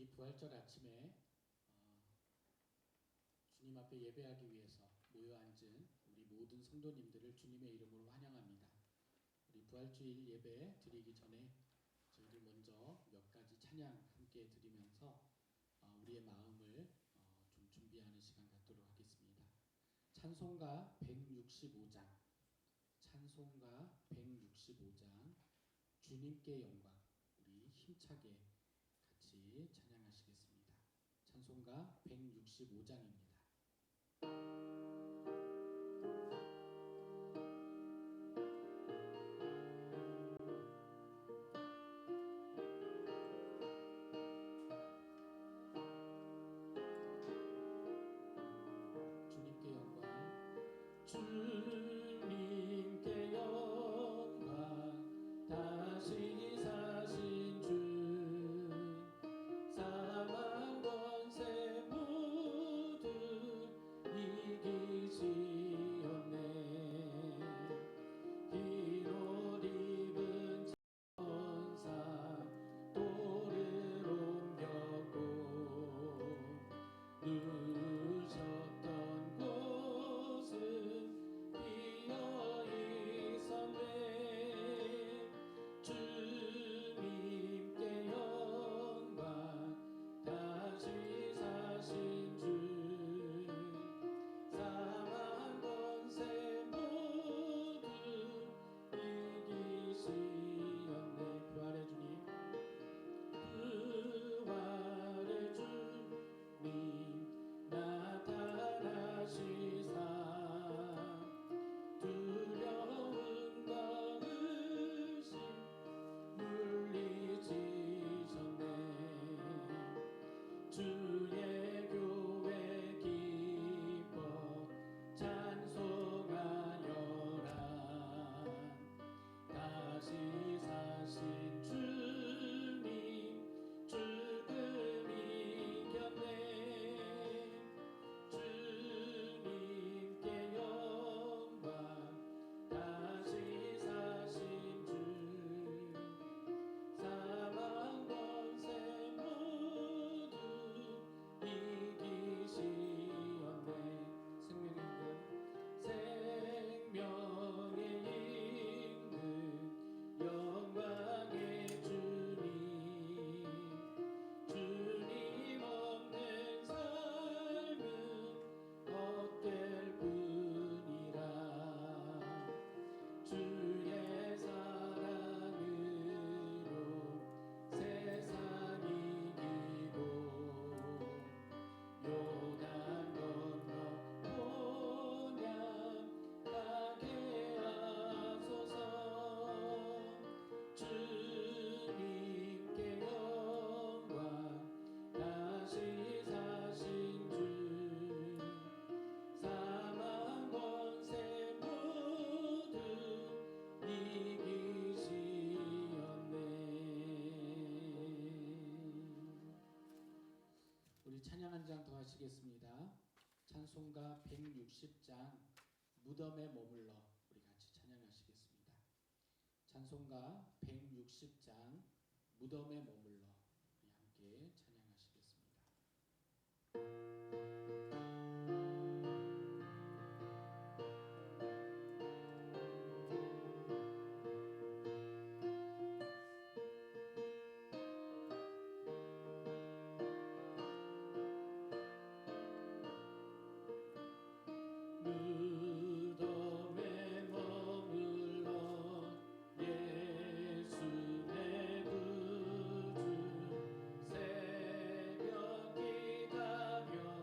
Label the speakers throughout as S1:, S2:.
S1: 이 부활절 아침에 주님 앞에 예배하기 위해서 모여 앉은 우리 모든 성도님들을 주님의 이름으로 환영합니다. 우리 부활주일 예배 드리기 전에 저희들 먼저 몇 가지 찬양 함께 드리면서 우리의 마음을 좀 준비하는 시간 갖도록 하겠습니다. 찬송가 165장 주님께 영광, 우리 힘차게 같이 찬양하시겠습니다. 찬송가 165장입니다. 주님께 영광, 주님께 영광, 다시 사신 주, 사망 권세 모두 이기시었네. 흰옷 입은 천사 돌을 옮겼고 누우셨던 곳은 비어 있었네. 주님께 영광, 다시 사신 주, 사망 권세 모두 이기시었네. 부활의 주님, 부활의 주님 나타나시사 두려운 것 의심 물리치셨네. 주의 교회 기뻐 찬송하여라. 다시 사신 주님 죽음 이겼네. 주님께 영광, 다시 사신 주, 사망 권세 모두 이기시었네. 생명의 임금 영광의 주님, 주님 없는 삶은 헛될 뿐이라. 주의 사랑으로 세상 이기고 요단 건너 본향 가게 하소서. 주님께 영광, 다시 사신 주, 사망 권세 모두 이기시었네. 우리 찬양 한 장 더 하시겠습니다. 찬송가 160장 무덤에 머물러, 우리 같이 찬양하시겠습니다. 찬송가 160장 무덤에 머물러, 우리 함께 찬양하시겠습니다. 무덤에 머물러 예수 내 구주, 새벽 기다려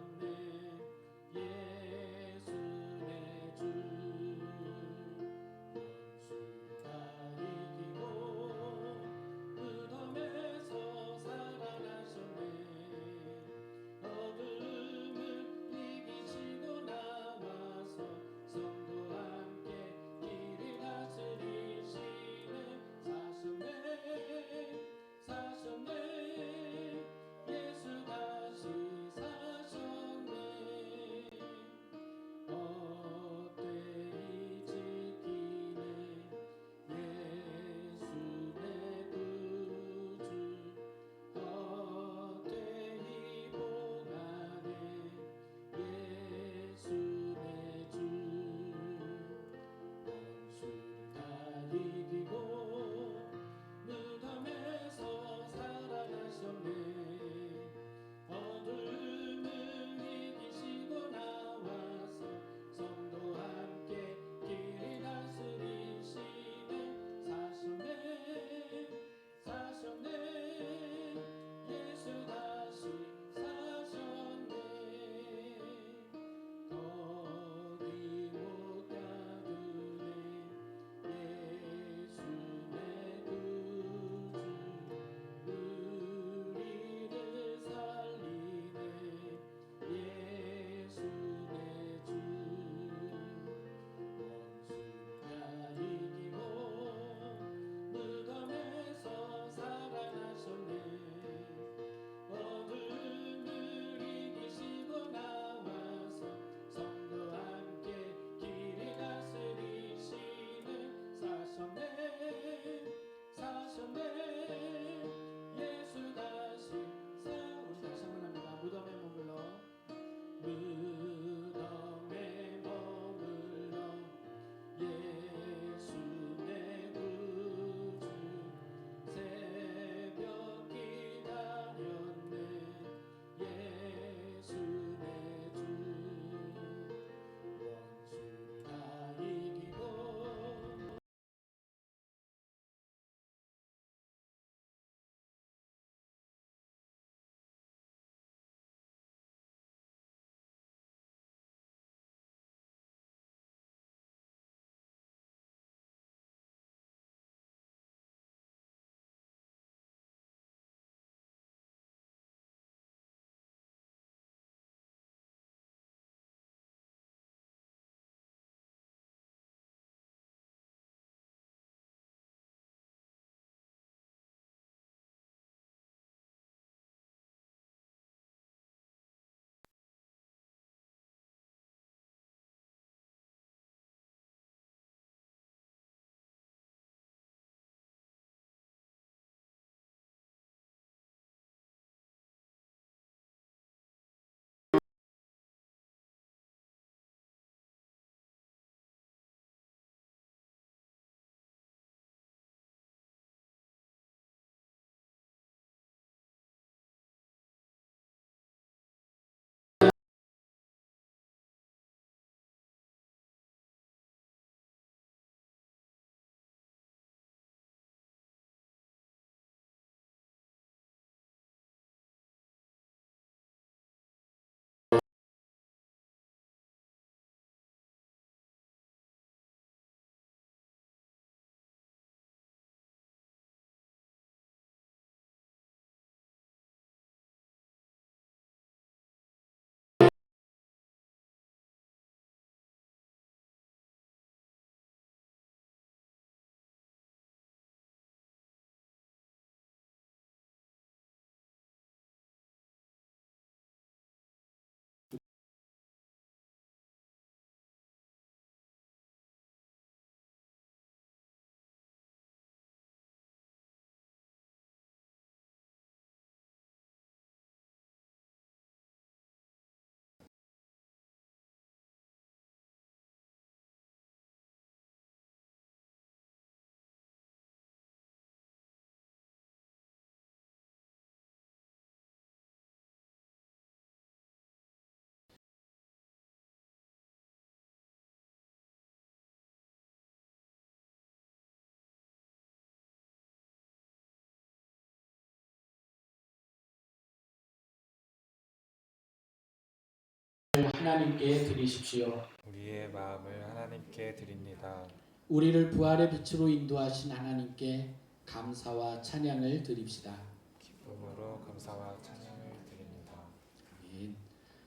S1: 마음을 하나님께 드리십시오.
S2: 우리의 마음을 하나님께 드립니다.
S1: 우리를 부활의 빛으로 인도하신 하나님께 감사와 찬양을 드립시다.
S2: 기쁨으로 감사와 찬양을 드립니다.
S1: 아멘.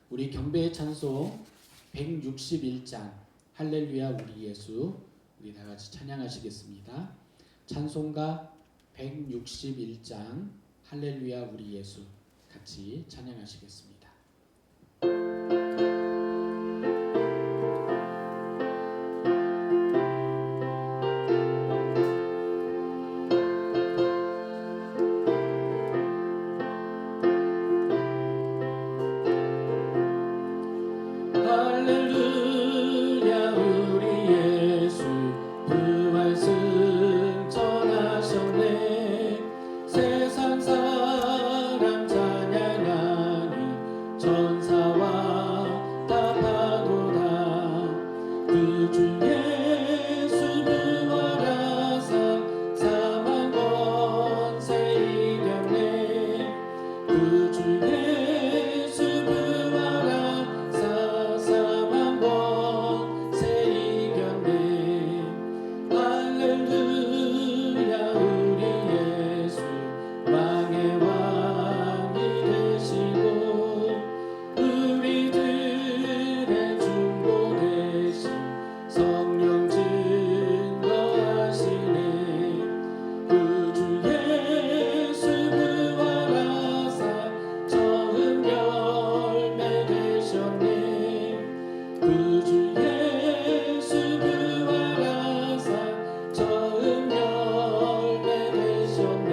S1: 우리 경배의 찬송 161장 할렐루야 우리 예수, 우리 다 같이 찬양하시겠습니다. 찬송가 161장 할렐루야 우리 예수 같이 찬양하시겠습니다. 할렐루야 우리 예수 부활 승천하셨네. 세상 사람 찬양하니 천사와 답하도다. 그 주 예수 부활하사 사망 권세 이겼네. 그 주 예수 부활하사 사망 권세 이겼네. 할렐루야 우리 예수 왕의 왕이 되시고 우리들의 중보 되신 성령 증거하시네. 그 주 예수 부활하사 처음 열매 되셨네. 그 주 예수 부활하사 처음 열매 되셨네.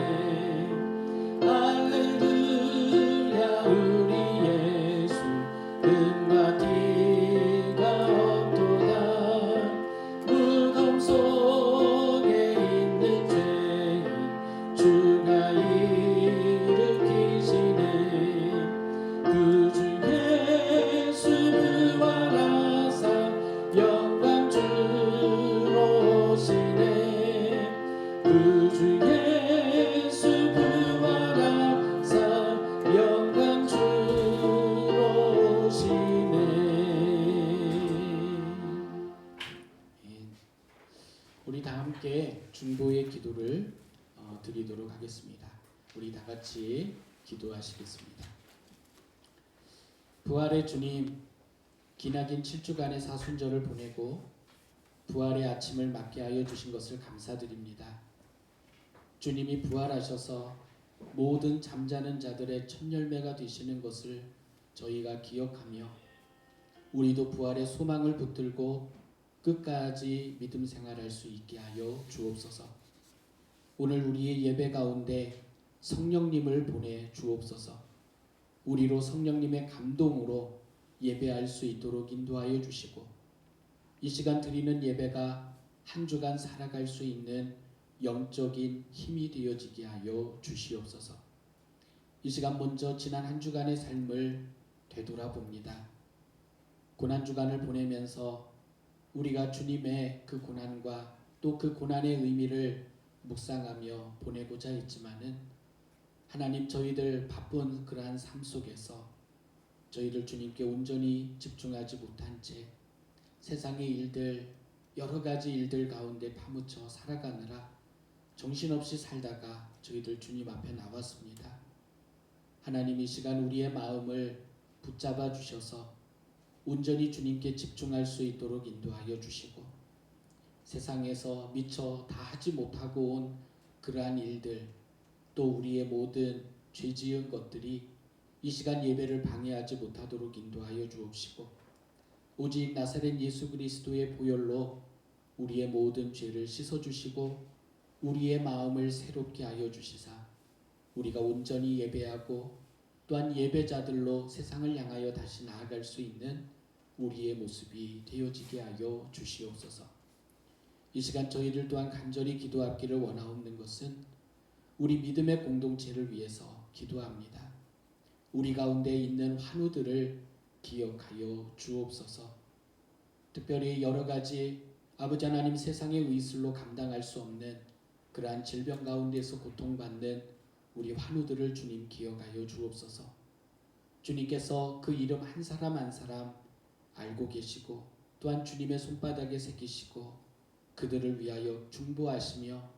S1: 할렐루야 우리 예수 은과 티가 없도다. 무덤 속에 있는 죄인 주가 일으키시네. 그 주 예수 부활하사 영광 주로 오시네. 그 주 예수 부활하사 영광 주로 오시네. 우리 다 함께 중보의 기도를 드리도록 하겠습니다. 우리 다 같이 기도하시겠습니다. 부활의 주님, 기나긴 7주간의 사순절을 보내고 부활의 아침을 맞게 하여 주신 것을 감사드립니다. 주님이 부활하셔서 모든 잠자는 자들의 첫 열매가 되시는 것을 저희가 기억하며 우리도 부활의 소망을 붙들고 끝까지 믿음 생활할 수 있게 하여 주옵소서. 오늘 우리의 예배 가운데 성령님을 보내 주옵소서. 우리로 성령님의 감동으로 예배할 수 있도록 인도하여 주시고 이 시간 드리는 예배가 한 주간 살아갈 수 있는 영적인 힘이 되어지게 하여 주시옵소서. 이 시간 먼저 지난 한 주간의 삶을 되돌아봅니다. 고난주간을 보내면서 우리가 주님의 그 고난과 또 그 고난의 의미를 묵상하며 보내고자 했지만은 하나님, 저희들 바쁜 그러한 삶 속에서 저희들 주님께 온전히 집중하지 못한 채 세상의 일들, 여러 가지 일들 가운데 파묻혀 살아가느라 정신없이 살다가 저희들 주님 앞에 나왔습니다. 하나님, 이 시간 우리의 마음을 붙잡아 주셔서 온전히 주님께 집중할 수 있도록 인도하여 주시고 세상에서 미처 다 하지 못하고 온 그러한 일들, 또 우리의 모든 죄 지은 것들이 이 시간 예배를 방해하지 못하도록 인도하여 주옵시고 오직 나사렛 예수 그리스도의 보혈로 우리의 모든 죄를 씻어주시고 우리의 마음을 새롭게 하여 주시사 우리가 온전히 예배하고 또한 예배자들로 세상을 향하여 다시 나아갈 수 있는 우리의 모습이 되어지게 하여 주시옵소서. 이 시간 저희들 또한 간절히 기도하기를 원하옵는 것은 우리 믿음의 공동체를 위해서 기도합니다. 우리 가운데 있는 환우들을 기억하여 주옵소서. 특별히 여러 가지 아버지 하나님, 세상의 의술로 감당할 수 없는 그러한 질병 가운데서 고통받는 우리 환우들을 주님 기억하여 주옵소서. 주님께서 그 이름 한 사람 한 사람 알고 계시고 또한 주님의 손바닥에 새기시고 그들을 위하여 중보하시며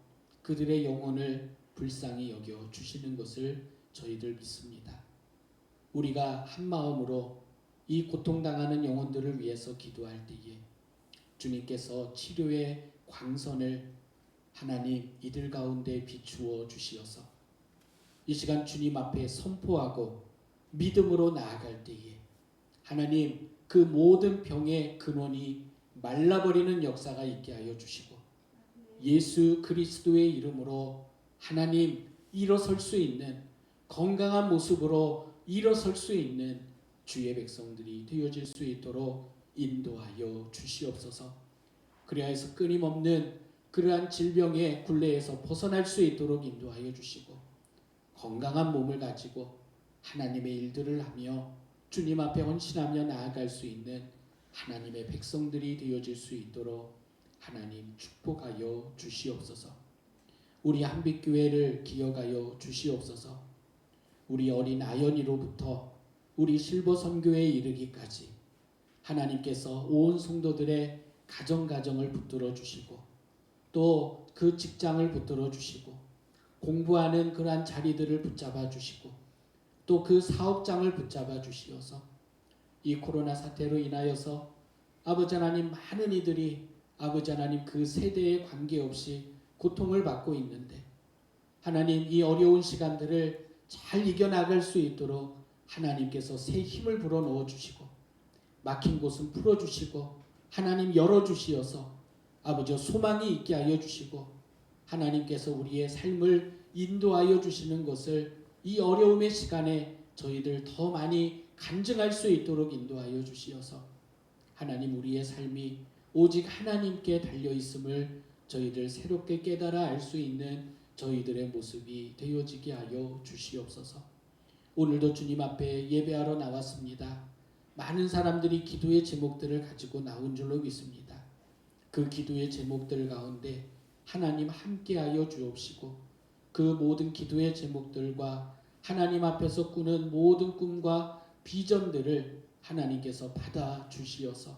S1: 그들의 영혼을 불쌍히 여겨 주시는 것을 저희들 믿습니다. 우리가 한 마음으로 이 고통당하는 영혼들을 위해서 기도할 때에 주님께서 치료의 광선을 하나님 이들 가운데 비추어 주시어서 이 시간 주님 앞에 선포하고 믿음으로 나아갈 때에 하나님 그 모든 병의 근원이 말라버리는 역사가 있게 하여 주시고 예수 그리스도의 이름으로 하나님 일어설 수 있는 건강한 모습으로 일어설 수 있는 주의 백성들이 되어질 수 있도록 인도하여 주시옵소서. 그리하여서 끊임없는 그러한 질병의 굴레에서 벗어날 수 있도록 인도하여 주시고 건강한 몸을 가지고 하나님의 일들을 하며 주님 앞에 헌신하며 나아갈 수 있는 하나님의 백성들이 되어질 수 있도록 하나님 축복하여 주시옵소서. 우리 한빛교회를 기억하여 주시옵소서. 우리 어린 아연이로부터 우리 실버선교회에 이르기까지 하나님께서 온 성도들의 가정을 붙들어 주시고 또 그 직장을 붙들어 주시고 공부하는 그러한 자리들을 붙잡아 주시고 또 그 사업장을 붙잡아 주시어서 이 코로나 사태로 인하여서 아버지 하나님 많은 이들이 아버지 하나님 그 세대에 관계없이 고통을 받고 있는데 하나님 이 어려운 시간들을 잘 이겨나갈 수 있도록 하나님께서 새 힘을 불어넣어 주시고 막힌 곳은 풀어주시고 하나님 열어주시어서 아버지 소망이 있게 하여 주시고 하나님께서 우리의 삶을 인도하여 주시는 것을 이 어려움의 시간에 저희들 더 많이 간증할 수 있도록 인도하여 주시어서 하나님 우리의 삶이 오직 하나님께 달려있음을 저희들 새롭게 깨달아 알 수 있는 저희들의 모습이 되어지게 하여 주시옵소서. 오늘도 주님 앞에 예배하러 나왔습니다. 많은 사람들이 기도의 제목들을 가지고 나온 줄로 믿습니다. 그 기도의 제목들 가운데 하나님 함께하여 주옵시고 그 모든 기도의 제목들과 하나님 앞에서 꾸는 모든 꿈과 비전들을 하나님께서 받아 주시어서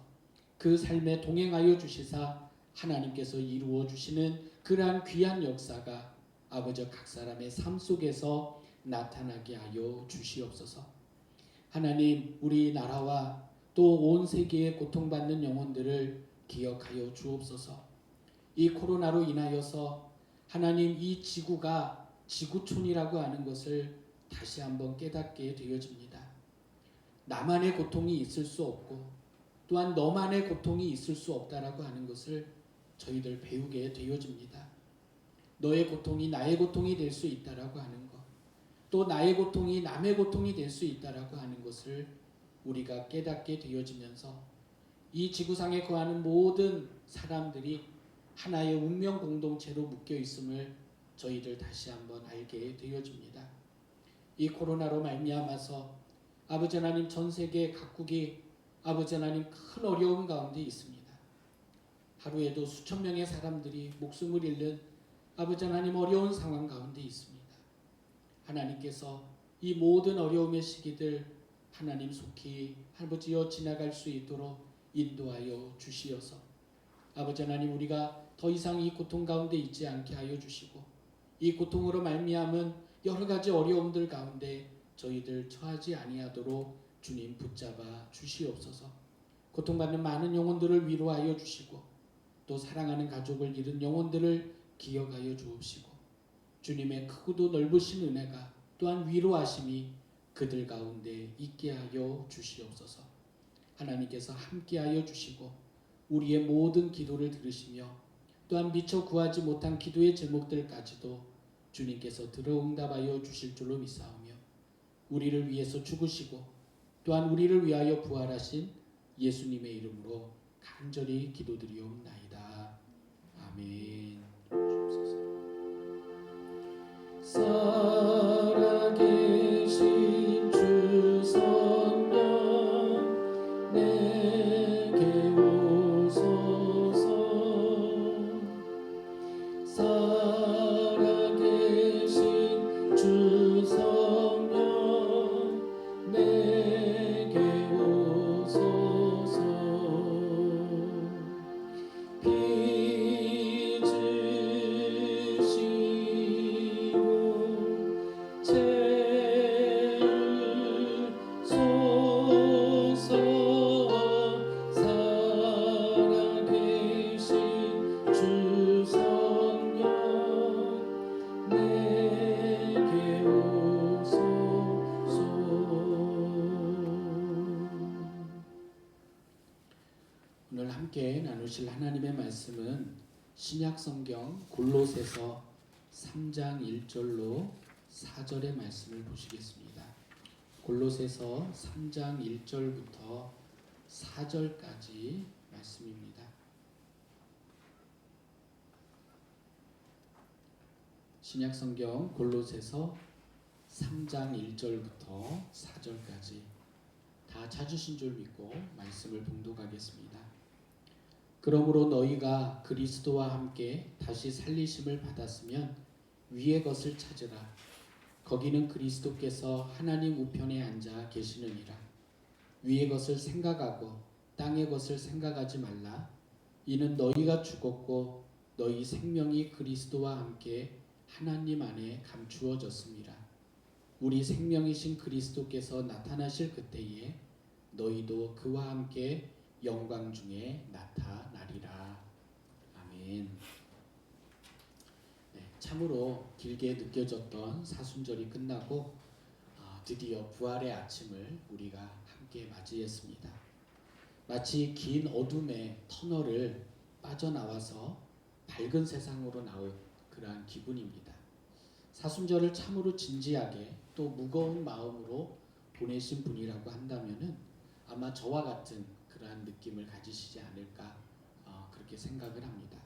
S1: 그 삶에 동행하여 주시사 하나님께서 이루어 주시는 그러한 귀한 역사가 아버지 각 사람의 삶 속에서 나타나게 하여 주시옵소서. 하나님 우리 나라와 또 온 세계에 고통받는 영혼들을 기억하여 주옵소서. 이 코로나로 인하여서 하나님 이 지구가 지구촌이라고 하는 것을 다시 한번 깨닫게 되어집니다. 나만의 고통이 있을 수 없고 또한 너만의 고통이 있을 수 없다라고 하는 것을 저희들 배우게 되어집니다. 너의 고통이 나의 고통이 될 수 있다라고 하는 것, 또 나의 고통이 남의 고통이 될 수 있다라고 하는 것을 우리가 깨닫게 되어지면서 이 지구상에 거하는 모든 사람들이 하나의 운명 공동체로 묶여 있음을 저희들 다시 한번 알게 되어집니다. 이 코로나로 말미암아서 아버지 하나님 전 세계 각국이 아버지 하나님 큰 어려움 가운데 있습니다. 하루에도 수천 명의 사람들이 목숨을 잃는 아버지 하나님 어려운 상황 가운데 있습니다. 하나님께서 이 모든 어려움의 시기들 하나님 속히 아버지여 지나갈 수 있도록 인도하여 주시어서 아버지 하나님 우리가 더 이상 이 고통 가운데 있지 않게 하여 주시고 이 고통으로 말미암은 여러 가지 어려움들 가운데 저희들 처하지 아니하도록 주님 붙잡아 주시옵소서. 고통받는 많은 영혼들을 위로하여 주시고 또 사랑하는 가족을 잃은 영혼들을 기억하여 주옵시고 주님의 크고도 넓으신 은혜가 또한 위로하심이 그들 가운데 있게 하여 주시옵소서. 하나님께서 함께하여 주시고 우리의 모든 기도를 들으시며 또한 미처 구하지 못한 기도의 제목들까지도 주님께서 들어응답하여 주실 줄로 믿사오며 우리를 위해서 죽으시고 또한 우리를 위하여 부활하신 예수님의 이름으로 간절히 기도드리옵나이다. 아멘. 살아계신 주 성령 내게 오소서. 살아계신 주 성령 내게 오소서. 말씀은 신약 성경 골로새서 3장 1절로 4절의 말씀을 보시겠습니다. 골로새서 3장 1절부터 4절까지 말씀입니다. 신약 성경 골로새서 3장 1절부터 4절까지 다 찾으신 줄 믿고 말씀을 봉독하겠습니다. 그러므로 너희가 그리스도와 함께 다시 살리심을 받았으면 위의 것을 찾으라. 거기는 그리스도께서 하나님 우편에 앉아 계시느니라. 위의 것을 생각하고 땅의 것을 생각하지 말라. 이는 너희가 죽었고 너희 생명이 그리스도와 함께 하나님 안에 감추어졌습니다. 우리 생명이신 그리스도께서 나타나실 그때에 너희도 그와 함께 영광 중에 나타나리라. 아멘. 네, 참으로 길게 느껴졌던 사순절이 끝나고 드디어 부활의 아침을 우리가 함께 맞이했습니다. 마치 긴 어둠의 터널을 빠져나와서 밝은 세상으로 나온 그러한 기분입니다. 사순절을 참으로 진지하게 또 무거운 마음으로 보내신 분이라고 한다면은 아마 저와 같은 그러한 느낌을 가지시지 않을까 그렇게 생각을 합니다.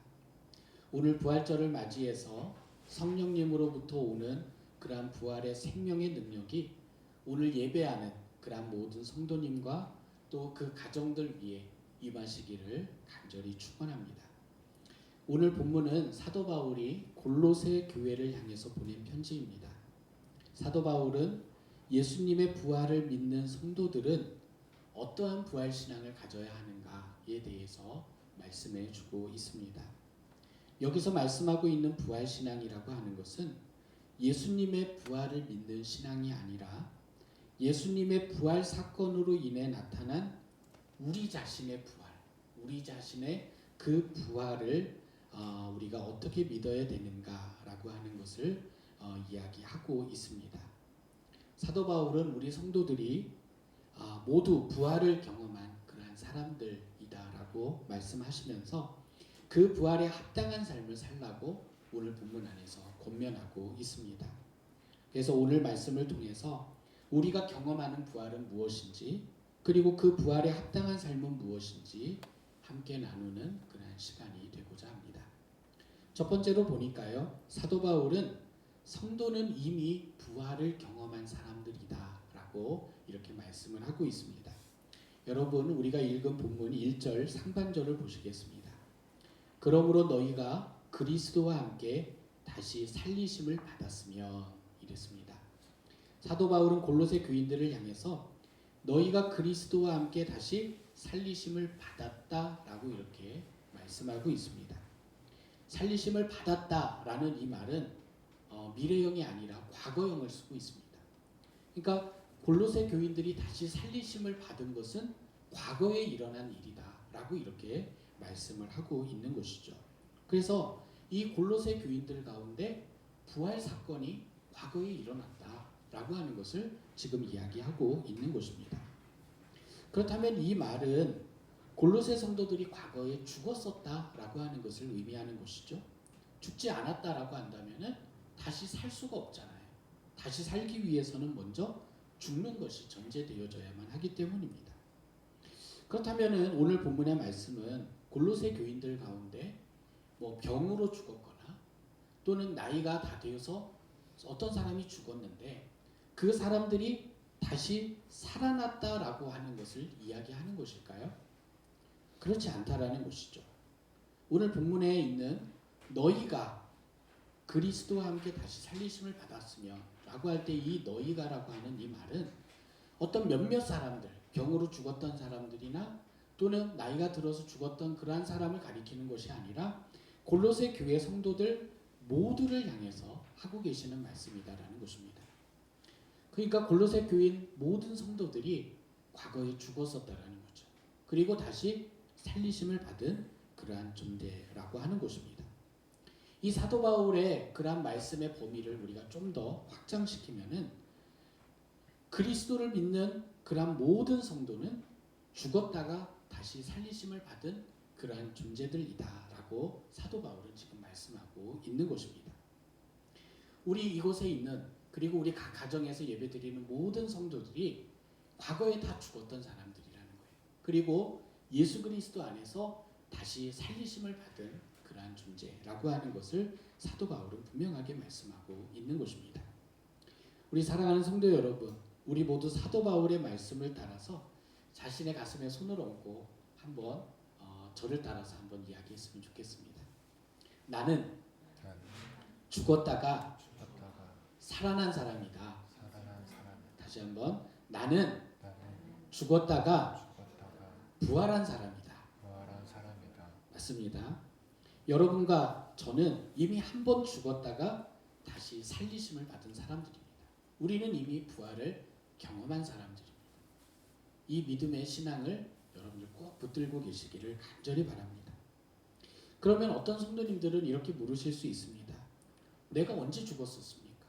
S1: 오늘 부활절을 맞이해서 성령님으로부터 오는 그러한 부활의 생명의 능력이 오늘 예배하는 그러한 모든 성도님과 또 그 가정들 위에 임하시기를 간절히 축원합니다. 오늘 본문은 사도 바울이 골로새 교회를 향해서 보낸 편지입니다. 사도 바울은 예수님의 부활을 믿는 성도들은 어떠한 부활 신앙을 가져야 하는가에 대해서 말씀해 주고 있습니다. 여기서 말씀하고 있는 부활 신앙이라고 하는 것은 예수님의 부활을 믿는 신앙이 아니라 예수님의 부활 사건으로 인해 나타난 우리 자신의 부활, 우리 자신의 그 부활을 우리가 어떻게 믿어야 되는가라고 하는 것을 이야기하고 있습니다. 사도 바울은 우리 성도들이 모두 부활을 경험한 그러한 사람들이다라고 말씀하시면서 그 부활에 합당한 삶을 살라고 오늘 본문 안에서 권면하고 있습니다. 그래서 오늘 말씀을 통해서 우리가 경험하는 부활은 무엇인지 그리고 그 부활에 합당한 삶은 무엇인지 함께 나누는 그러한 시간이 되고자 합니다. 첫 번째로 보니까요. 사도 바울은 성도는 이미 부활을 경험한 사람들이다 라고 이렇게 말씀을 하고 있습니다. 여러분 우리가 읽은 본문 1절 상반절을 보시겠습니다. 그러므로 너희가 그리스도와 함께 다시 살리심을 받았으며 이랬습니다. 사도 바울은 골로새 교인들을 향해서 너희가 그리스도와 함께 다시 살리심을 받았다라고 이렇게 말씀하고 있습니다. 살리심을 받았다라는 이 말은 미래형이 아니라 과거형을 쓰고 있습니다. 그러니까 골로새 교인들이 다시 살리심을 받은 것은 과거에 일어난 일이다라고 이렇게 말씀을 하고 있는 것이죠. 그래서 이 골로새 교인들 가운데 부활 사건이 과거에 일어났다라고 하는 것을 지금 이야기하고 있는 것입니다. 그렇다면 이 말은 골로새 성도들이 과거에 죽었었다라고 하는 것을 의미하는 것이죠. 죽지 않았다라고 한다면은 다시 살 수가 없잖아요. 다시 살기 위해서는 먼저 죽는 것이 전제되어져야만 하기 때문입니다. 그렇다면은 오늘 본문의 말씀은 골로새 교인들 가운데 병으로 죽었거나 또는 나이가 다 되어서 어떤 사람이 죽었는데 그 사람들이 다시 살아났다라고 하는 것을 이야기하는 것일까요? 그렇지 않다라는 것이죠. 오늘 본문에 있는 너희가 그리스도와 함께 다시 살리심을 받았으며 라고 할 때 이 너희가라고 하는 이 말은 어떤 몇몇 사람들, 병으로 죽었던 사람들이나 또는 나이가 들어서 죽었던 그러한 사람을 가리키는 것이 아니라 골로새 교회 성도들 모두를 향해서 하고 계시는 말씀이다라는 것입니다. 그러니까 골로새 교인 모든 성도들이 과거에 죽었었다라는 거죠. 그리고 다시 살리심을 받은 그러한 존재라고 하는 것입니다. 이 사도 바울의 그러한 말씀의 범위를 우리가 좀 더 확장시키면은 그리스도를 믿는 그러한 모든 성도는 죽었다가 다시 살리심을 받은 그러한 존재들이다라고 사도 바울은 지금 말씀하고 있는 것입니다. 우리 이곳에 있는 그리고 우리 각 가정에서 예배드리는 모든 성도들이 과거에 다 죽었던 사람들이라는 거예요. 그리고 예수 그리스도 안에서 다시 살리심을 받은 그러한 존재라고 하는 것을 사도 바울은 분명하게 말씀하고 있는 것입니다. 우리 사랑하는 성도 여러분, 우리 모두 사도 바울의 말씀을 따라서 자신의 가슴에 손을 얹고 한번 저를 따라서 한번 이야기했으면 좋겠습니다. 나는 죽었다가 살아난 사람이다. 다시 한번, 나는 죽었다가 부활한 사람이다. 맞습니다. 여러분과 저는 이미 한 번 죽었다가 다시 살리심을 받은 사람들입니다. 우리는 이미 부활을 경험한 사람들입니다. 이 믿음의 신앙을 여러분들 꼭 붙들고 계시기를 간절히 바랍니다. 그러면 어떤 성도님들은 이렇게 물으실 수 있습니다. 내가 언제 죽었었습니까?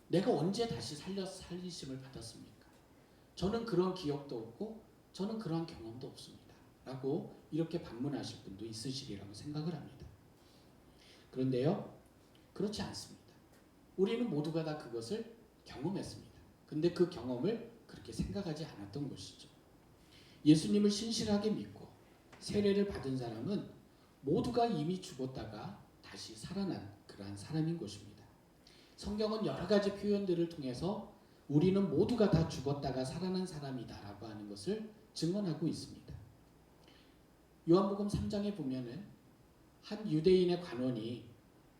S1: 내가 언제 다시 살리심을 받았습니까? 저는 그런 기억도 없고 저는 그런 경험도 없습니다. 라고 이렇게 반문하실 분도 있으시리라고 생각을 합니다. 그런데요, 그렇지 않습니다. 우리는 모두가 다 그것을 경험했습니다. 근데 그 경험을 그렇게 생각하지 않았던 것이죠. 예수님을 신실하게 믿고 세례를 받은 사람은 모두가 이미 죽었다가 다시 살아난 그러한 사람인 것입니다. 성경은 여러 가지 표현들을 통해서 우리는 모두가 다 죽었다가 살아난 사람이다라고 하는 것을 증언하고 있습니다. 요한복음 3장에 보면은 한 유대인의 관원이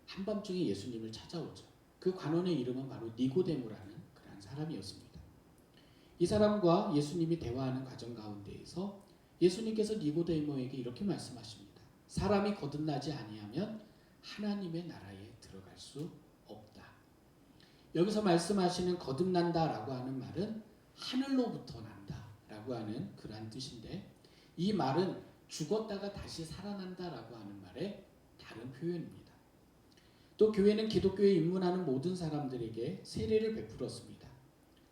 S1: 한밤중에 예수님을 찾아오죠. 그 관원의 이름은 바로 니고데모라는 그런 사람이었습니다. 이 사람과 예수님이 대화하는 과정 가운데에서 예수님께서 니고데모에게 이렇게 말씀하십니다. 사람이 거듭나지 아니하면 하나님의 나라에 들어갈 수 없다. 여기서 말씀하시는 거듭난다라고 하는 말은 하늘로부터 난다라고 하는 그러한 뜻인데, 이 말은 죽었다가 다시 살아난다라고 하는 말의 다른 표현입니다. 또 교회는 기독교에 입문하는 모든 사람들에게 세례를 베풀었습니다.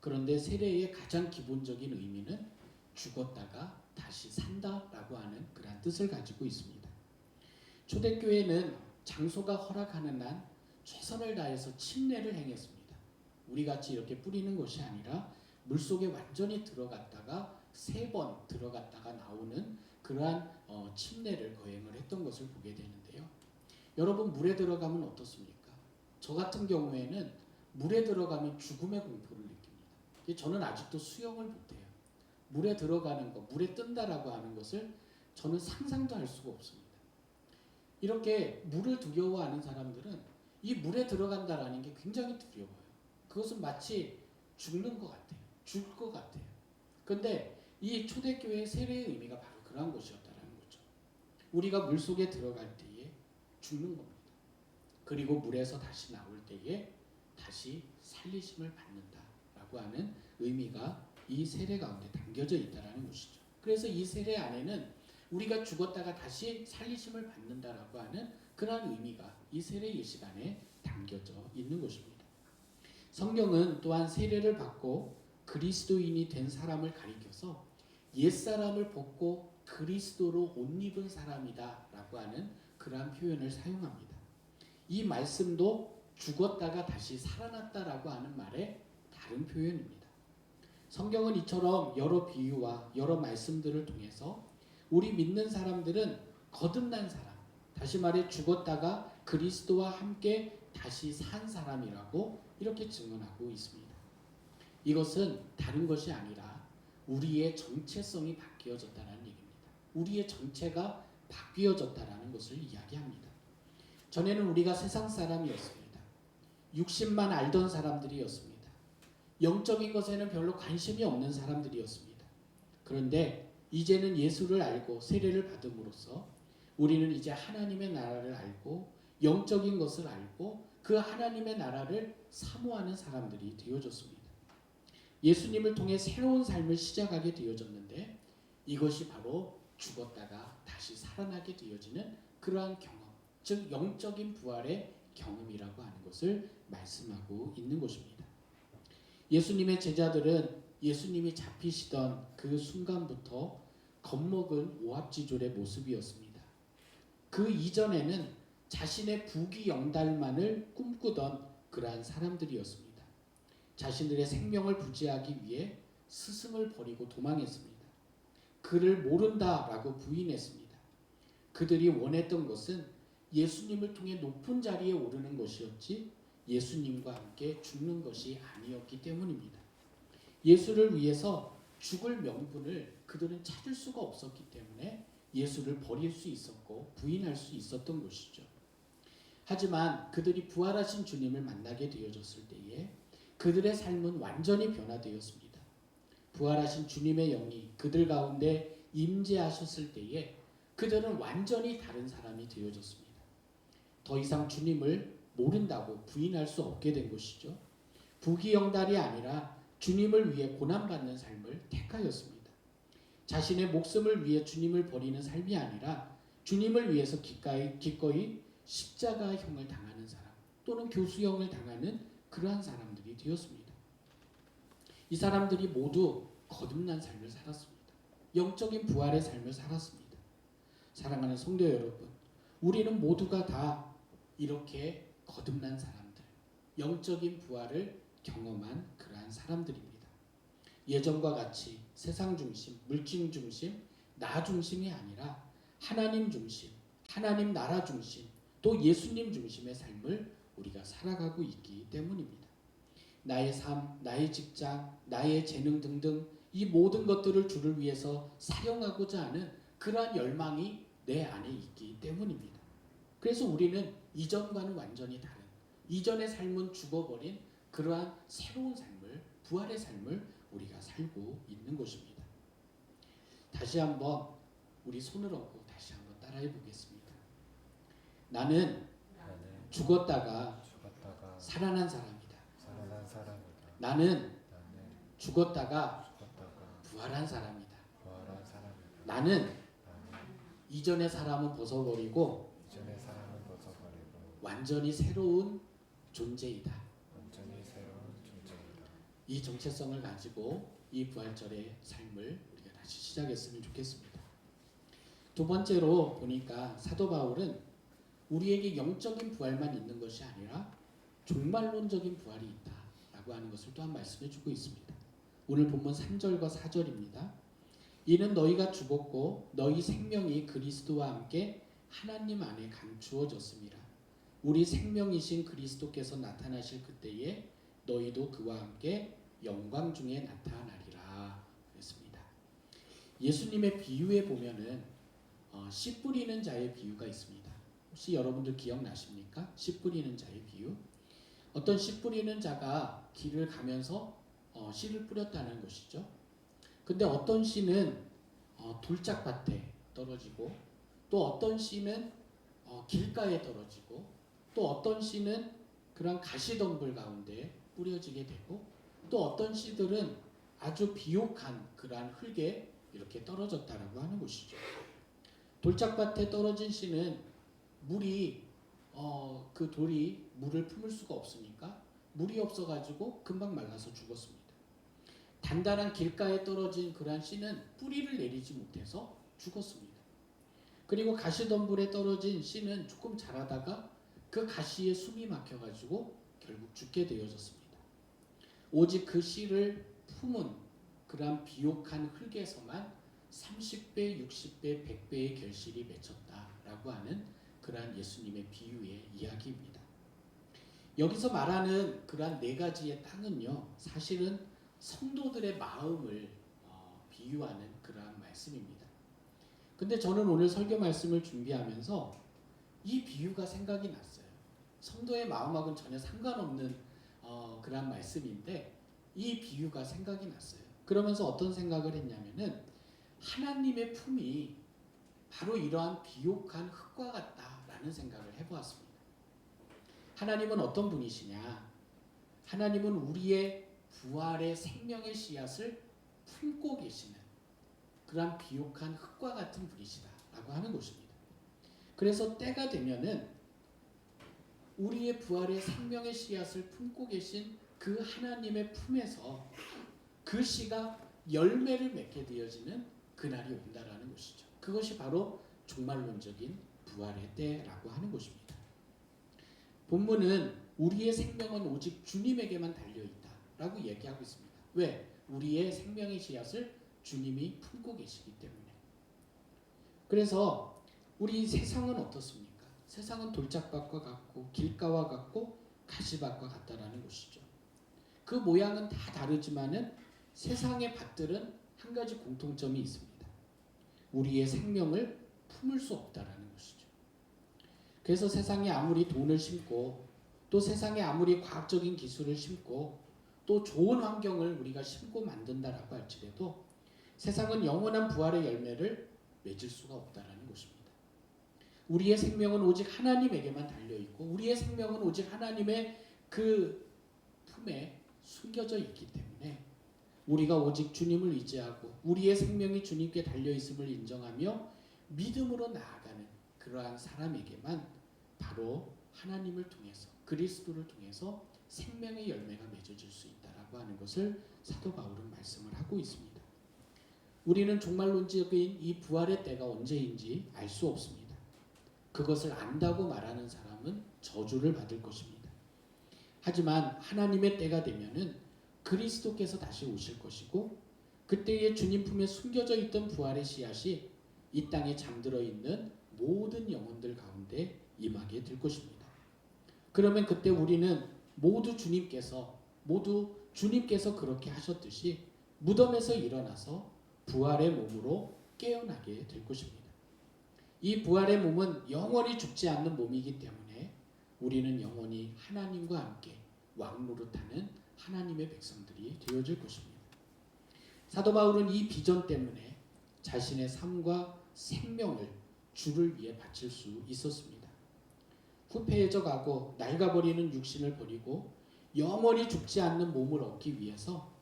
S1: 그런데 세례의 가장 기본적인 의미는 죽었다가 다시 산다라고 하는 그런 뜻을 가지고 있습니다. 초대교회는 장소가 허락하는 한 최선을 다해서 침례를 행했습니다. 우리같이 이렇게 뿌리는 것이 아니라 물속에 완전히 들어갔다가 3번 들어갔다가 나오는 그러한 침례를 거행을 했던 것을 보게 되는데요. 여러분, 물에 들어가면 어떻습니까? 저 같은 경우에는 물에 들어가면 죽음의 공포를 느낍니다. 저는 아직도 수영을 못해요. 물에 들어가는 것, 물에 뜬다라고 하는 것을 저는 상상도 할 수가 없습니다. 이렇게 물을 두려워하는 사람들은 이 물에 들어간다라는 게 굉장히 두려워요. 그것은 마치 죽는 것 같아요. 죽을 것 같아요. 그런데 이 초대교회의 세례의 의미가 바로 그러한 것이었다는 거죠. 우리가 물속에 들어갈 때에 죽는 겁니다. 그리고 물에서 다시 나올 때에 다시 살리심을 받는다라고 하는 의미가 이 세례 가운데 담겨져 있다는 것이죠. 그래서 이 세례 안에는 우리가 죽었다가 다시 살리심을 받는다라고 하는 그러한 의미가 이 세례 예식 안에 담겨져 있는 것입니다. 성경은 또한 세례를 받고 그리스도인이 된 사람을 가리켜서 옛사람을 벗고 그리스도로 옷 입은 사람이다 라고 하는 그러한 표현을 사용합니다. 이 말씀도 죽었다가 다시 살아났다라고 하는 말의 다른 표현입니다. 성경은 이처럼 여러 비유와 여러 말씀들을 통해서 우리 믿는 사람들은 거듭난 사람, 다시 말해 죽었다가 그리스도와 함께 다시 산 사람이라고 이렇게 증언하고 있습니다. 이것은 다른 것이 아니라 우리의 정체성이 바뀌어졌다는 얘기입니다. 우리의 정체가 바뀌어졌다는 것을 이야기합니다. 전에는 우리가 세상 사람이었습니다. 육신만 알던 사람들이었습니다. 영적인 것에는 별로 관심이 없는 사람들이었습니다. 그런데 이제는 예수를 알고 세례를 받음으로써 우리는 이제 하나님의 나라를 알고 영적인 것을 알고 그 하나님의 나라를 사모하는 사람들이 되어졌습니다. 예수님을 통해 새로운 삶을 시작하게 되어졌는데 이것이 바로 죽었다가 다시 살아나게 되어지는 그러한 경험, 즉 영적인 부활의 경험이라고 하는 것을 말씀하고 있는 것입니다. 예수님의 제자들은 예수님이 잡히시던 그 순간부터 겁먹은 오합지졸의 모습이었습니다. 그 이전에는 자신의 부귀영달만을 꿈꾸던 그러한 사람들이었습니다. 자신들의 생명을 부지하기 위해 스승을 버리고 도망했습니다. 그를 모른다라고 부인했습니다. 그들이 원했던 것은 예수님을 통해 높은 자리에 오르는 것이었지 예수님과 함께 죽는 것이 아니었기 때문입니다. 예수를 위해서 죽을 명분을 그들은 찾을 수가 없었기 때문에 예수를 버릴 수 있었고 부인할 수 있었던 것이죠. 하지만 그들이 부활하신 주님을 만나게 되어졌을 때에 그들의 삶은 완전히 변화되었습니다. 부활하신 주님의 영이 그들 가운데 임재하셨을 때에 그들은 완전히 다른 사람이 되어졌습니다. 더 이상 주님을 모른다고 부인할 수 없게 된 것이죠. 부귀영달이 아니라 주님을 위해 고난받는 삶을 택하였습니다. 자신의 목숨을 위해 주님을 버리는 삶이 아니라 주님을 위해서 기꺼이 십자가형을 당하는 사람 또는 교수형을 당하는 그러한 사람들이 되었습니다. 이 사람들이 모두 거듭난 삶을 살았습니다. 영적인 부활의 삶을 살았습니다. 사랑하는 성도 여러분, 우리는 모두가 다 이렇게 거듭난 사람들, 영적인 부활을 경험한 그러한 사람들입니다. 예전과 같이 세상 중심, 물질 중심, 나 중심이 아니라 하나님 중심, 하나님 나라 중심, 또 예수님 중심의 삶을 우리가 살아가고 있기 때문입니다. 나의 삶, 나의 직장, 나의 재능 등등 이 모든 것들을 주를 위해서 사용하고자 하는 그러한 열망이 내 안에 있기 때문입니다. 그래서 우리는 이전과는 완전히 다른, 이전의 삶은 죽어버린 그러한 새로운 삶을, 부활의 삶을 우리가 살고 있는 것입니다. 다시 한번 우리 손을 얹고 다시 한번 따라해 보겠습니다. 나는 죽었다가 살아난 사람이다. 나는 죽었다가 부활한 사람이다. 나는 이전의 사람은 벗어버리고 완전히 새로운 존재이다. 이 정체성을 가지고 이 부활절의 삶을 우리가 다시 시작했으면 좋겠습니다. 두 번째로 보니까 사도 바울은 우리에게 영적인 부활만 있는 것이 아니라 종말론적인 부활이 있다라고 하는 것을 또한 말씀해 주고 있습니다. 오늘 본문 3절과 4절입니다. 이는 너희가 죽었고 너희 생명이 그리스도와 함께 하나님 안에 감추어졌습니다. 우리 생명이신 그리스도께서 나타나실 그때에 너희도 그와 함께 영광 중에 나타나리라 그랬습니다. 예수님의 비유에 보면은 씨 뿌리는 자의 비유가 있습니다. 혹시 여러분들 기억나십니까? 씨 뿌리는 자의 비유. 어떤 씨 뿌리는 자가 길을 가면서 씨를 뿌렸다는 것이죠. 근데 어떤 씨는 돌짝밭에 떨어지고 또 어떤 씨는 길가에 떨어지고 또 어떤 씨는 그런 가시덤불 가운데 뿌려지게 되고 또 어떤 씨들은 아주 비옥한 그러한 흙에 이렇게 떨어졌다라고 하는 것이죠. 돌짝밭에 떨어진 씨는 물이 그 돌이 물을 품을 수가 없으니까 물이 없어가지고 금방 말라서 죽었습니다. 단단한 길가에 떨어진 그러한 씨는 뿌리를 내리지 못해서 죽었습니다. 그리고 가시덤불에 떨어진 씨는 조금 자라다가 그 가시에 숨이 막혀가지고 결국 죽게 되어졌습니다. 오직 그 씨를 품은 그러한 비옥한 흙에서만 30배, 60배, 100배의 결실이 맺혔다라고 하는 그러한 예수님의 비유의 이야기입니다. 여기서 말하는 그러한 네 가지의 땅은요, 사실은 성도들의 마음을 비유하는 그러한 말씀입니다. 근데 저는 오늘 설교 말씀을 준비하면서 이 비유가 생각이 났어요. 성도의 마음하고는 전혀 상관없는 그러한 말씀인데 이 비유가 생각이 났어요. 그러면서 어떤 생각을 했냐면은 하나님의 품이 바로 이러한 비옥한 흙과 같다라는 생각을 해보았습니다. 하나님은 어떤 분이시냐? 하나님은 우리의 부활의 생명의 씨앗을 품고 계시는 그러한 비옥한 흙과 같은 분이시다라고 하는 것입니다. 그래서 때가 되면은 우리의 부활의 생명의 씨앗을 품고 계신 그 하나님의 품에서 그 씨가 열매를 맺게 되어지는 그날이 온다라는 것이죠. 그것이 바로 종말론적인 부활의 때라고 하는 것입니다. 본문은 우리의 생명은 오직 주님에게만 달려있다라고 얘기하고 있습니다. 왜? 우리의 생명의 씨앗을 주님이 품고 계시기 때문에. 그래서 우리 세상은 어떻습니까? 세상은 돌짝밭과 같고 길가와 같고 가시밭과 같다라는 것이죠. 그 모양은 다 다르지만은 세상의 밭들은 한 가지 공통점이 있습니다. 우리의 생명을 품을 수 없다라는 것이죠. 그래서 세상에 아무리 돈을 심고 또 세상에 아무리 과학적인 기술을 심고 또 좋은 환경을 우리가 심고 만든다라고 할지라도 세상은 영원한 부활의 열매를 맺을 수가 없다라는 것입니다. 우리의 생명은 오직 하나님에게만 달려있고 우리의 생명은 오직 하나님의 그 품에 숨겨져 있기 때문에 우리가 오직 주님을 의지하고 우리의 생명이 주님께 달려있음을 인정하며 믿음으로 나아가는 그러한 사람에게만 바로 하나님을 통해서 그리스도를 통해서 생명의 열매가 맺어질 수 있다라고 하는 것을 사도 바울은 말씀을 하고 있습니다. 우리는 종말론적인 이 부활의 때가 언제인지 알 수 없습니다. 그것을 안다고 말하는 사람은 저주를 받을 것입니다. 하지만 하나님의 때가 되면은 그리스도께서 다시 오실 것이고 그때의 주님 품에 숨겨져 있던 부활의 씨앗이 이 땅에 잠들어 있는 모든 영혼들 가운데 임하게 될 것입니다. 그러면 그때 우리는 모두 주님께서 그렇게 하셨듯이 무덤에서 일어나서 부활의 몸으로 깨어나게 될 것입니다. 이 부활의 몸은 영원히 죽지 않는 몸이기 때문에 우리는 영원히 하나님과 함께 왕노릇하는 하나님의 백성들이 되어질 것입니다. 사도 바울은 이 비전 때문에 자신의 삶과 생명을 주를 위해 바칠 수 있었습니다. 후패해져 가고 낡아버리는 육신을 버리고 영원히 죽지 않는 몸을 얻기 위해서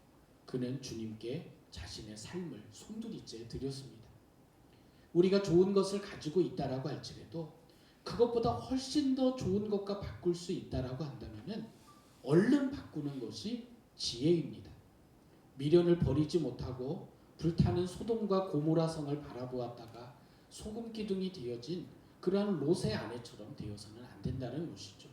S1: 그는 주님께 자신의 삶을 손두리째 드렸습니다. 우리가 좋은 것을 가지고 있다라고 할지라도 그것보다 훨씬 더 좋은 것과 바꿀 수 있다라고 한다면은 얼른 바꾸는 것이 지혜입니다. 미련을 버리지 못하고 불타는 소돔과 고모라 성을 바라보았다가 소금 기둥이 되어진 그러한 롯의 아내처럼 되어서는 안 된다는 것이죠.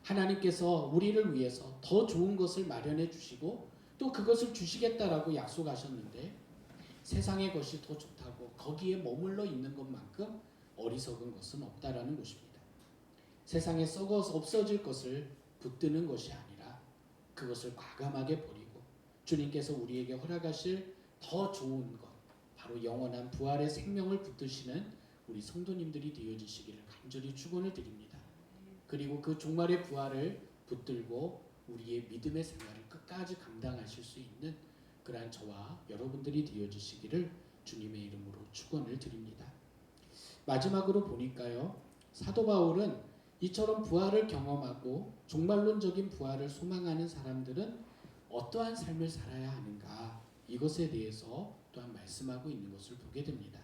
S1: 하나님께서 우리를 위해서 더 좋은 것을 마련해 주시고 또 그것을 주시겠다라고 약속하셨는데 세상의 것이 더 좋다고 거기에 머물러 있는 것만큼 어리석은 것은 없다라는 것입니다. 세상에 썩어서 없어질 것을 붙드는 것이 아니라 그것을 과감하게 버리고 주님께서 우리에게 허락하실 더 좋은 것, 바로 영원한 부활의 생명을 붙드시는 우리 성도님들이 되어주시기를 간절히 축원을 드립니다. 그리고 그 종말의 부활을 붙들고 우리의 믿음의 생활을 끝까지 감당하실 수 있는 그러한 저와 여러분들이 되어주시기를 주님의 이름으로 축원을 드립니다. 마지막으로 보니까요, 사도 바울은 이처럼 부활을 경험하고 종말론적인 부활을 소망하는 사람들은 어떠한 삶을 살아야 하는가, 이것에 대해서 또한 말씀하고 있는 것을 보게 됩니다.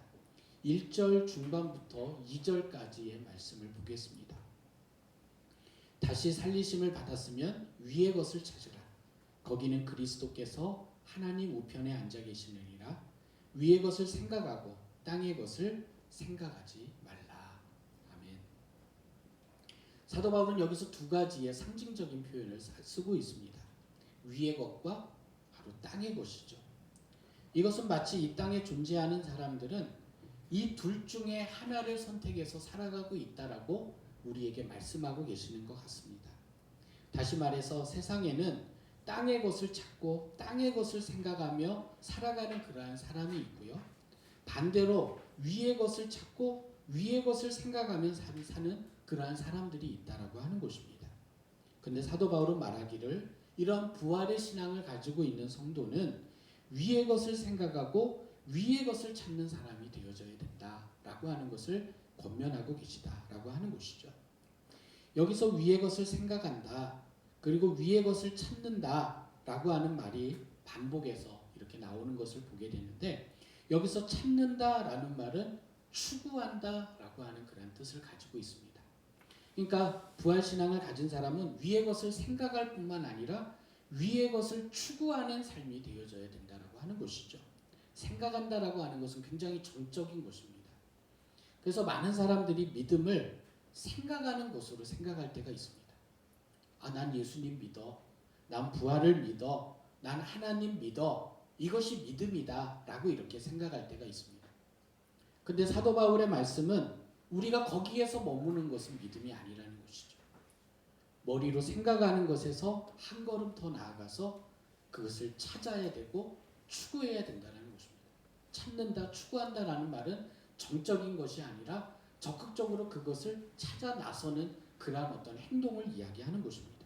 S1: 1절 중반부터 2절까지의 말씀을 보겠습니다. 다시 살리심을 받았으면 위의 것을 찾으라. 거기는 그리스도께서 하나님 우편에 앉아 계시느니라. 위의 것을 생각하고 땅의 것을 생각하지 말라. 아멘. 사도 바울은 여기서 두 가지의 상징적인 표현을 쓰고 있습니다. 위의 것과 바로 땅의 것이죠. 이것은 마치 이 땅에 존재하는 사람들은 이 둘 중에 하나를 선택해서 살아가고 있다라고 우리에게 말씀하고 계시는 것 같습니다. 다시 말해서 세상에는 땅의 것을 찾고 땅의 것을 생각하며 살아가는 그러한 사람이 있고요. 반대로 위의 것을 찾고 위의 것을 생각하며 사는 그러한 사람들이 있다라고 하는 것입니다. 근데 사도 바울은 말하기를 이런 부활의 신앙을 가지고 있는 성도는 위의 것을 생각하고 위의 것을 찾는 사람이 되어져야 된다라고 하는 것을 권면하고 계시다라고 하는 것이죠. 여기서 위의 것을 생각한다, 그리고 위의 것을 찾는다라고 하는 말이 반복해서 이렇게 나오는 것을 보게 되는데, 여기서 찾는다라는 말은 추구한다라고 하는 그런 뜻을 가지고 있습니다. 그러니까 부활신앙을 가진 사람은 위의 것을 생각할 뿐만 아니라 위의 것을 추구하는 삶이 되어져야 된다라고 하는 것이죠. 생각한다라고 하는 것은 굉장히 정적인 것입니다. 그래서 많은 사람들이 믿음을 생각하는 것으로 생각할 때가 있습니다. 아, 난 예수님 믿어. 난 부활을 믿어. 난 하나님 믿어. 이것이 믿음이다 라고 이렇게 생각할 때가 있습니다. 근데 사도 바울의 말씀은 우리가 거기에서 머무는 것은 믿음이 아니라는 것이죠. 머리로 생각하는 것에서 한 걸음 더 나아가서 그것을 찾아야 되고 추구해야 된다는 것입니다. 찾는다, 추구한다라는 말은 정적인 것이 아니라 적극적으로 그것을 찾아 나서는 그러한 어떤 행동을 이야기하는 것입니다.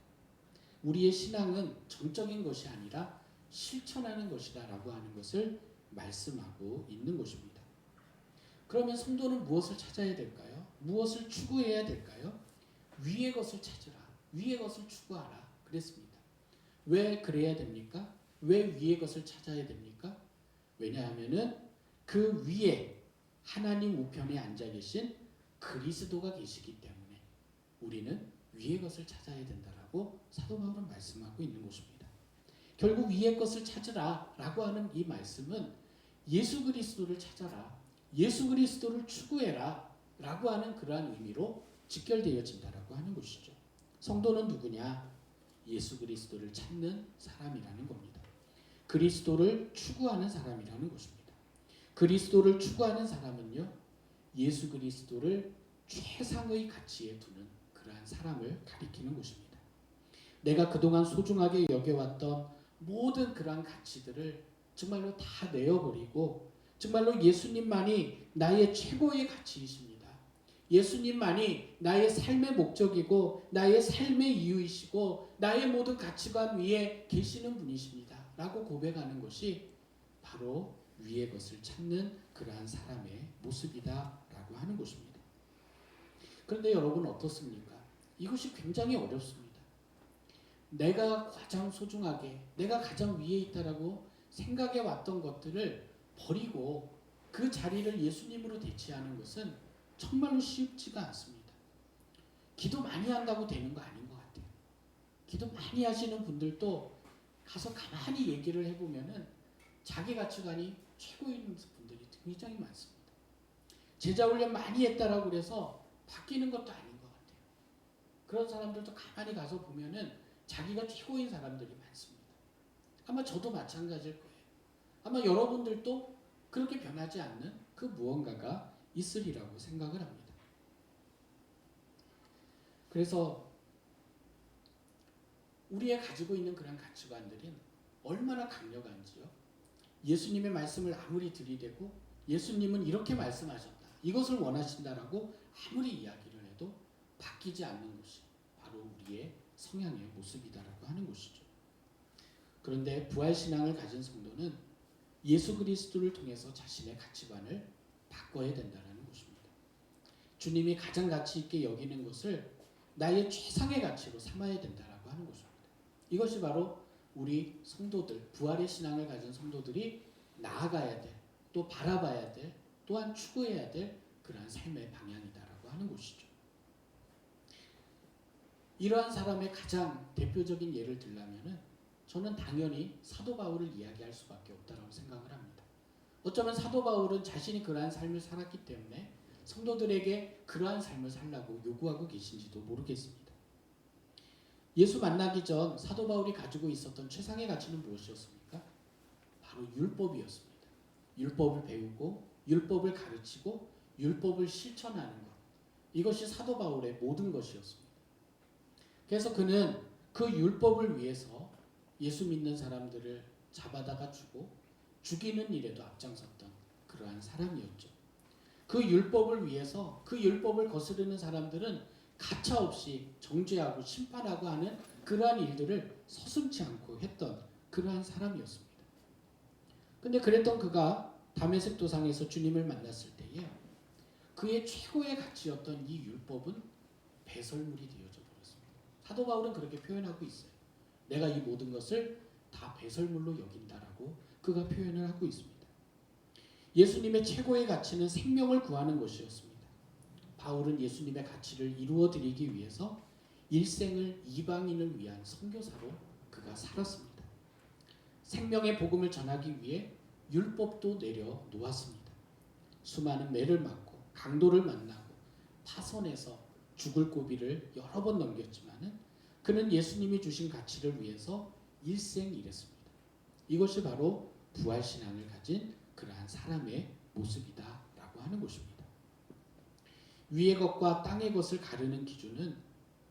S1: 우리의 신앙은 정적인 것이 아니라 실천하는 것이다라고 하는 것을 말씀하고 있는 것입니다. 그러면 성도는 무엇을 찾아야 될까요? 무엇을 추구해야 될까요? 위의 것을 찾으라. 위의 것을 추구하라. 그랬습니다. 왜 그래야 됩니까? 왜 위의 것을 찾아야 됩니까? 왜냐하면은 그 위에 하나님 우편에 앉아 계신 그리스도가 계시기 때문에 우리는 위의 것을 찾아야 된다라고 사도 바울은 말씀하고 있는 것입니다. 결국 위의 것을 찾으라 라고 하는 이 말씀은 예수 그리스도를 찾아라, 예수 그리스도를 추구해라 라고 하는 그러한 의미로 직결되어진다라고 하는 것이죠. 성도는 누구냐? 예수 그리스도를 찾는 사람이라는 겁니다. 그리스도를 추구하는 사람이라는 것입니다. 그리스도를 추구하는 사람은요, 예수 그리스도를 최상의 가치에 두는 그러한 사람을 가리키는 것입니다. 내가 그동안 소중하게 여겨왔던 모든 그러한 가치들을 정말로 다 내어버리고 정말로 예수님만이 나의 최고의 가치이십니다. 예수님만이 나의 삶의 목적이고 나의 삶의 이유이시고 나의 모든 가치관 위에 계시는 분이십니다. 라고 고백하는 것이 바로 위의 것을 찾는 그러한 사람의 모습이다 라고 하는 것입니다. 그런데 여러분 어떻습니까? 이것이 굉장히 어렵습니다. 내가 가장 소중하게, 내가 가장 위에 있다라고 생각해 왔던 것들을 버리고 그 자리를 예수님으로 대체하는 것은 정말로 쉽지가 않습니다. 기도 많이 한다고 되는 거 아닌 것 같아요. 기도 많이 하시는 분들도 가서 가만히 얘기를 해보면은 자기 가치관이 최고인 분들이 굉장히 많습니다. 제자 훈련 많이 했다라고 그래서 바뀌는 것도 아닌 것 같아요. 그런 사람들도 가만히 가서 보면은 자기가 최고인 사람들이 많습니다. 아마 저도 마찬가지일 거예요. 아마 여러분들도 그렇게 변하지 않는 그 무언가가 있으리라고 생각을 합니다. 그래서 우리의 가지고 있는 그런 가치관들은 얼마나 강력한지요. 예수님의 말씀을 아무리 들이대고 예수님은 이렇게 말씀하셨다, 이것을 원하신다라고 아무리 이야기를 해도 바뀌지 않는 것이 바로 우리의 성향의 모습이다라고 하는 것이죠. 그런데 부활신앙을 가진 성도는 예수 그리스도를 통해서 자신의 가치관을 바꿔야 된다는 것입니다. 주님이 가장 가치 있게 여기는 것을 나의 최상의 가치로 삼아야 된다라고 하는 것입니다. 이것이 바로 우리 성도들, 부활의 신앙을 가진 성도들이 나아가야 될, 또 바라봐야 될, 또한 추구해야 될 그러한 삶의 방향이다라고 하는 것이죠. 이러한 사람의 가장 대표적인 예를 들자면은 저는 당연히 사도 바울을 이야기할 수밖에 없다라고 생각을 합니다. 어쩌면 사도 바울은 자신이 그러한 삶을 살았기 때문에 성도들에게 그러한 삶을 살라고 요구하고 계신지도 모르겠습니다. 예수 만나기 전 사도 바울이 가지고 있었던 최상의 가치는 무엇이었습니까? 바로 율법이었습니다. 율법을 배우고 율법을 가르치고 율법을 실천하는 것, 이것이 사도 바울의 모든 것이었습니다. 그래서 그는 그 율법을 위해서 예수 믿는 사람들을 잡아다가 죽이는 일에도 앞장섰던 그러한 사람이었죠. 그 율법을 위해서 그 율법을 거스르는 사람들은 가차없이 정죄하고 심판하고 하는 그러한 일들을 서슴지 않고 했던 그러한 사람이었습니다. 근데 그랬던 그가 다메섹 도상에서 주님을 만났을 때에 그의 최고의 가치였던 이 율법은 배설물이 되어져 버렸습니다. 사도 바울은 그렇게 표현하고 있어요. 내가 이 모든 것을 다 배설물로 여긴다라고 그가 표현을 하고 있습니다. 예수님의 최고의 가치는 생명을 구하는 것이었습니다. 바울은 예수님의 가치를 이루어 드리기 위해서 일생을 이방인을 위한 선교사로 그가 살았습니다. 생명의 복음을 전하기 위해 율법도 내려놓았습니다. 수많은 매를 맞고 강도를 만나고 파선해서 죽을 고비를 여러 번 넘겼지만은 그는 예수님이 주신 가치를 위해서 일생 일했습니다. 이것이 바로 부활신앙을 가진 그러한 사람의 모습이다라고 하는 것입니다. 위의 것과 땅의 것을 가르는 기준은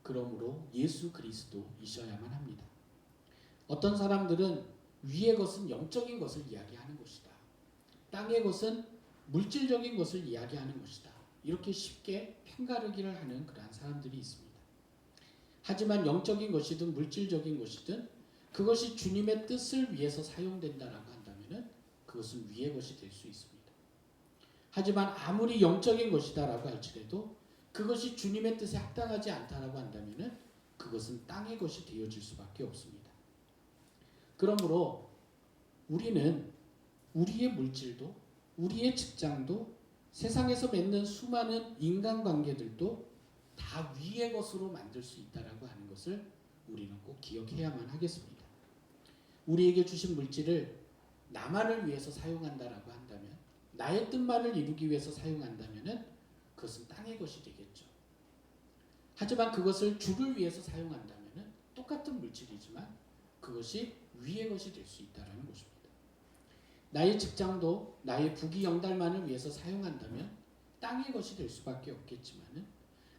S1: 그러므로 예수 그리스도이셔야만 합니다. 어떤 사람들은 위의 것은 영적인 것을 이야기하는 것이다. 땅의 것은 물질적인 것을 이야기하는 것이다. 이렇게 쉽게 편가르기를 하는 그러한 사람들이 있습니다. 하지만 영적인 것이든 물질적인 것이든 그것이 주님의 뜻을 위해서 사용된다라고 한다면 그것은 위의 것이 될 수 있습니다. 하지만 아무리 영적인 것이다라고 할지라도 그것이 주님의 뜻에 합당하지 않다라고 한다면 그것은 땅의 것이 되어질 수밖에 없습니다. 그러므로 우리는 우리의 물질도 우리의 직장도 세상에서 맺는 수많은 인간관계들도 다 위의 것으로 만들 수 있다라고 하는 것을 우리는 꼭 기억해야만 하겠습니다. 우리에게 주신 물질을 나만을 위해서 사용한다라고 한다면, 나의 뜻만을 이루기 위해서 사용한다면 그것은 땅의 것이 되겠죠. 하지만 그것을 주를 위해서 사용한다면 똑같은 물질이지만 그것이 위의 것이 될 수 있다는 것입니다. 나의 직장도 나의 부귀영달만을 위해서 사용한다면 땅의 것이 될 수밖에 없겠지만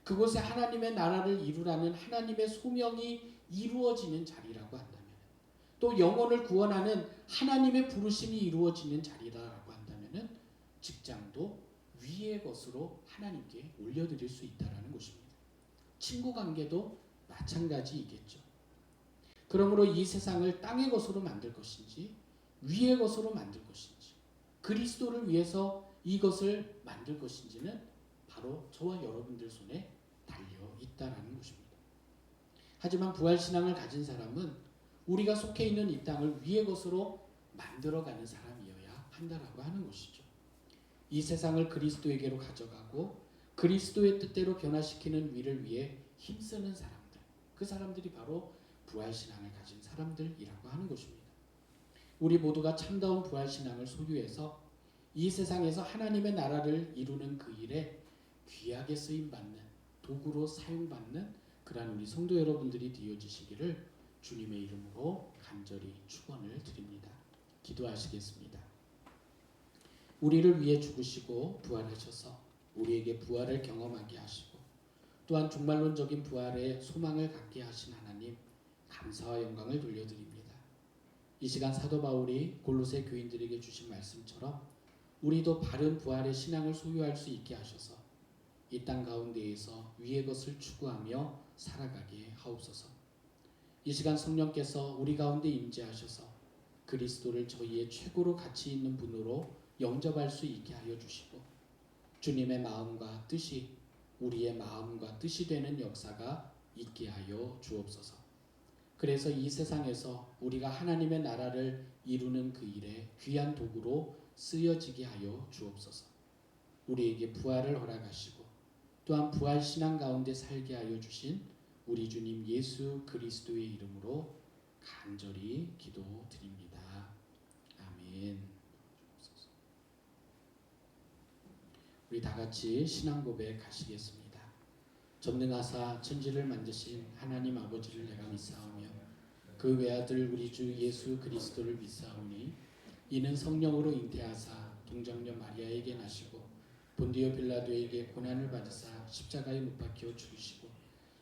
S1: 그곳에 하나님의 나라를 이루라는 하나님의 소명이 이루어지는 자리라고 한다면, 또 영혼을 구원하는 하나님의 부르심이 이루어지는 자리라고 한다면 직장도 위의 것으로 하나님께 올려드릴 수 있다는 것입니다. 친구 관계도 마찬가지이겠죠. 그러므로 이 세상을 땅의 것으로 만들 것인지 위의 것으로 만들 것인지, 그리스도를 위해서 이것을 만들 것인지는 바로 저와 여러분들 손에 달려 있다라는 것입니다. 하지만 부활신앙을 가진 사람은 우리가 속해 있는 이 땅을 위의 것으로 만들어가는 사람이어야 한다라고 하는 것이죠. 이 세상을 그리스도에게로 가져가고 그리스도의 뜻대로 변화시키는 위를 위해 힘쓰는 사람들, 그 사람들이 바로 부활신앙을 가진 사람들이라고 하는 것입니다. 우리 모두가 참다운 부활신앙을 소유해서 이 세상에서 하나님의 나라를 이루는 그 일에 귀하게 쓰임받는 도구로 사용받는 그러한 우리 성도 여러분들이 되어주시기를 주님의 이름으로 간절히 축원을 드립니다. 기도하시겠습니다. 우리를 위해 죽으시고 부활하셔서 우리에게 부활을 경험하게 하시고 또한 종말론적인 부활의 소망을 갖게 하신 하나님, 감사와 영광을 돌려드립니다. 이 시간 사도 바울이 골로새 교인들에게 주신 말씀처럼 우리도 바른 부활의 신앙을 소유할 수 있게 하셔서 이 땅 가운데에서 위의 것을 추구하며 살아가게 하옵소서. 이 시간 성령께서 우리 가운데 임재하셔서 그리스도를 저희의 최고로 가치 있는 분으로 영접할 수 있게 하여 주시고 주님의 마음과 뜻이 우리의 마음과 뜻이 되는 역사가 있게 하여 주옵소서. 그래서 이 세상에서 우리가 하나님의 나라를 이루는 그 일에 귀한 도구로 쓰여지게 하여 주옵소서. 우리에게 부활을 허락하시고 또한 부활 신앙 가운데 살게 하여 주신 우리 주님 예수 그리스도의 이름으로 간절히 기도드립니다. 아멘. 우리 다 같이 신앙 고백 하시겠습니다. 전능하사 천지를 만드신 하나님 아버지를 내가 믿사오며 그 외아들 우리 주 예수 그리스도를 믿사오니 이는 성령으로 잉태하사 동정녀 마리아에게 나시고 본디오 빌라도에게 고난을 받으사 십자가에 못 박혀 죽으시고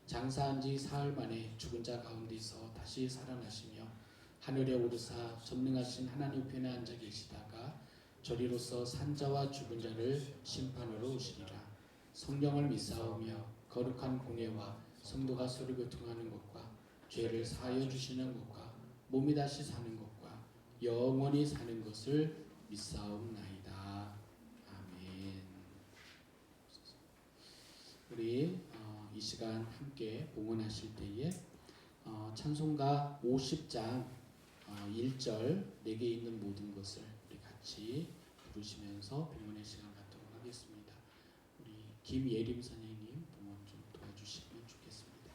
S1: 장사한 지 사흘 만에 죽은 자 가운데서 다시 살아나시며 하늘에 오르사 전능하신 하나님 편에 앉아 계시다가 저리로서 산자와 죽은 자를 심판하러 오시리라. 성령을 믿사오며 거룩한 공예와 성도가 서로 교통하는 것과 죄를 사하여 주시는 것과 몸이 다시 사는 것과 영원히 사는 것을 믿사옵나이다. 아멘. 우리 이 시간 함께 봉헌하실 때에 찬송가 50장 1절 내게 있는 모든 것을 우리 같이 부르시면서 봉헌의 시간 갖도록 하겠습니다. 우리 김예림 선생님 봉헌 좀 도와주시면 좋겠습니다.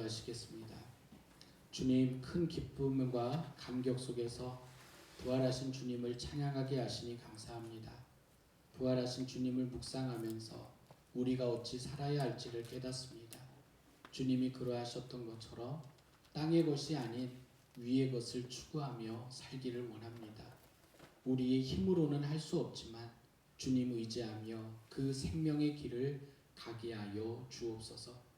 S1: 기도하시겠습니다. 주님, 큰 기쁨과 감격 속에서 부활하신 주님을 찬양하게 하시니 감사합니다. 부활하신 주님을 묵상하면서 우리가 어찌 살아야 할지를 깨닫습니다. 주님이 그러하셨던 것처럼 땅의 것이 아닌 위의 것을 추구하며 살기를 원합니다. 우리의 힘으로는 할 수 없지만 주님 의지하며 그 생명의 길을 가게 하여 주옵소서.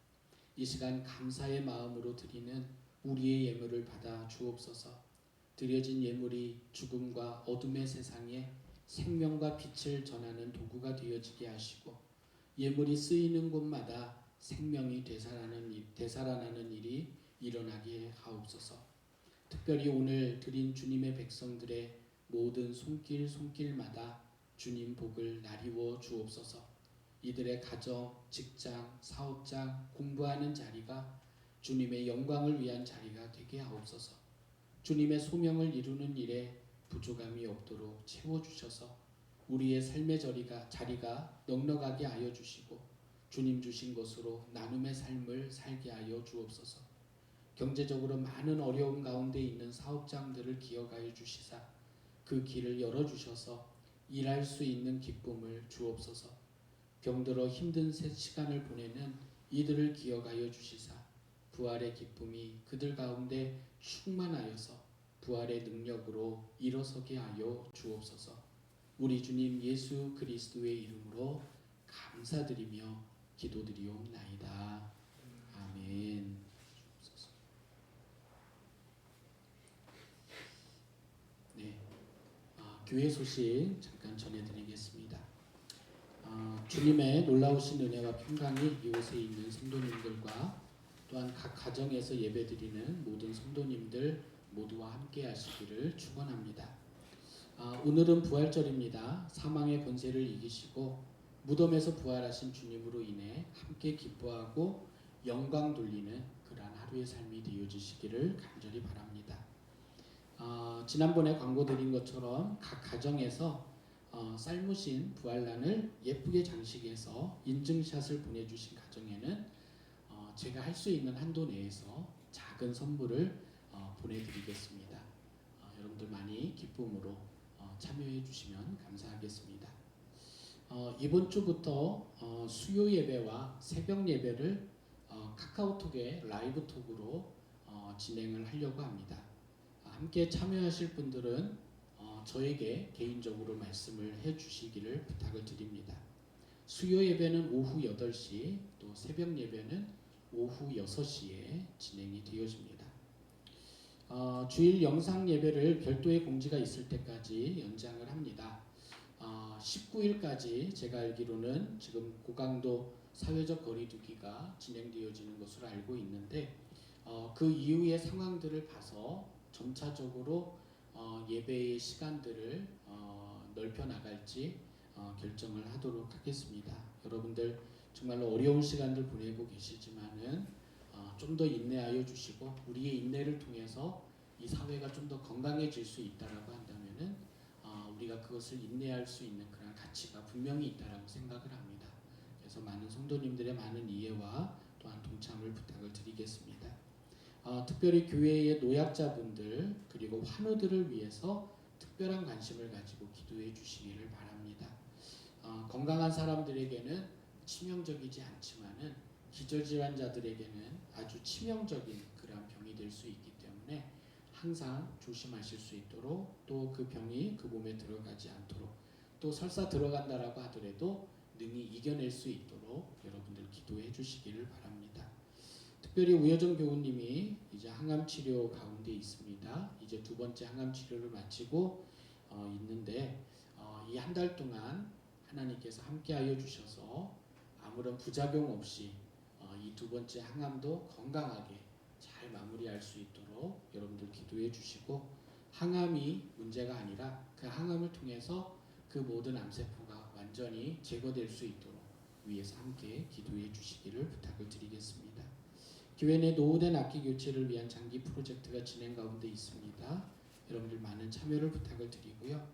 S1: 이 시간 감사의 마음으로 드리는 우리의 예물을 받아 주옵소서. 드려진 예물이 죽음과 어둠의 세상에 생명과 빛을 전하는 도구가 되어지게 하시고 예물이 쓰이는 곳마다 생명이 되살아나는 일이 일어나게 하옵소서. 특별히 오늘 드린 주님의 백성들의 모든 손길마다 주님 복을 나리워 주옵소서. 이들의 가정, 직장, 사업장, 공부하는 자리가 주님의 영광을 위한 자리가 되게 하옵소서. 주님의 소명을 이루는 일에 부족함이 없도록 채워주셔서 우리의 삶의 자리가 넉넉하게 하여 주시고 주님 주신 것으로 나눔의 삶을 살게 하여 주옵소서. 경제적으로 많은 어려움 가운데 있는 사업장들을 기억하여 주시사 그 길을 열어주셔서 일할 수 있는 기쁨을 주옵소서. 병들어 힘든 시간을 보내는 이들을 기억하여 주시사 부활의 기쁨이 그들 가운데 충만하여서 부활의 능력으로 일어서게 하여 주옵소서. 우리 주님 예수 그리스도의 이름으로 감사드리며 기도드리옵나이다. 아멘. 네, 교회 소식 잠깐 전해드리겠습니다. 주님의 놀라우신 은혜와 평강이 이곳에 있는 성도님들과 또한 각 가정에서 예배드리는 모든 성도님들 모두와 함께 하시기를 축원합니다. 오늘은 부활절입니다. 사망의 권세를 이기시고 무덤에서 부활하신 주님으로 인해 함께 기뻐하고 영광 돌리는 그러한 하루의 삶이 되어주시기를 간절히 바랍니다. 지난번에 광고 드린 것처럼 각 가정에서 삶으신 부활란을 예쁘게 장식해서 인증샷을 보내주신 가정에는 제가 할 수 있는 한도 내에서 작은 선물을 보내드리겠습니다. 여러분들 많이 기쁨으로 참여해 주시면 감사하겠습니다. 이번 주부터 수요 예배와 새벽 예배를 카카오톡의 라이브 톡으로 진행을 하려고 합니다. 함께 참여하실 분들은 저에게 개인적으로 말씀을 해 주시기를 부탁을 드립니다. 수요 예배는 오후 8시, 또 새벽 예배는 오후 6시에 진행이 되어집니다. 주일 영상 예배를 별도의 공지가 있을 때까지 연장을 합니다. 19일까지 제가 알기로는 지금 고강도 사회적 거리두기가 진행되어지는 것으로 알고 있는데 그 이후의 상황들을 봐서 점차적으로 예배의 시간들을 넓혀 나갈지 결정을 하도록 하겠습니다. 여러분들 정말로 어려운 시간들 보내고 계시지만은 좀 더 인내하여 주시고 우리의 인내를 통해서 이 사회가 좀 더 건강해질 수 있다라고 한다면은 우리가 그것을 인내할 수 있는 그런 가치가 분명히 있다라고 생각을 합니다. 그래서 많은 성도님들의 많은 이해와 또한 동참을 부탁을 드리겠습니다. 특별히 교회의 노약자분들 그리고 환우들을 위해서 특별한 관심을 가지고 기도해 주시기를 바랍니다. 건강한 사람들에게는 치명적이지 않지만은 기저질환자들에게는 아주 치명적인 그런 병이 될 수 있기 때문에 항상 조심하실 수 있도록 또 그 병이 그 몸에 들어가지 않도록 또 설사 들어간다라고 하더라도 능히 이겨낼 수 있도록 여러분들 기도해 주시기를 바랍니다. 특별히 우여정 교우님이 이제 항암 치료 가운데 있습니다. 이제 두 번째 항암 치료를 마치고 있는데 이 한 달 동안 하나님께서 함께하여 주셔서 아무런 부작용 없이 이 두 번째 항암도 건강하게 잘 마무리할 수 있도록 여러분들 기도해 주시고 항암이 문제가 아니라 그 항암을 통해서 그 모든 암세포가 완전히 제거될 수 있도록 위에서 함께 기도해 주시기를 부탁을 드리겠습니다. 교회 내 노후된 악기 교체를 위한 장기 프로젝트가 진행 가운데 있습니다. 여러분들 많은 참여를 부탁을 드리고요.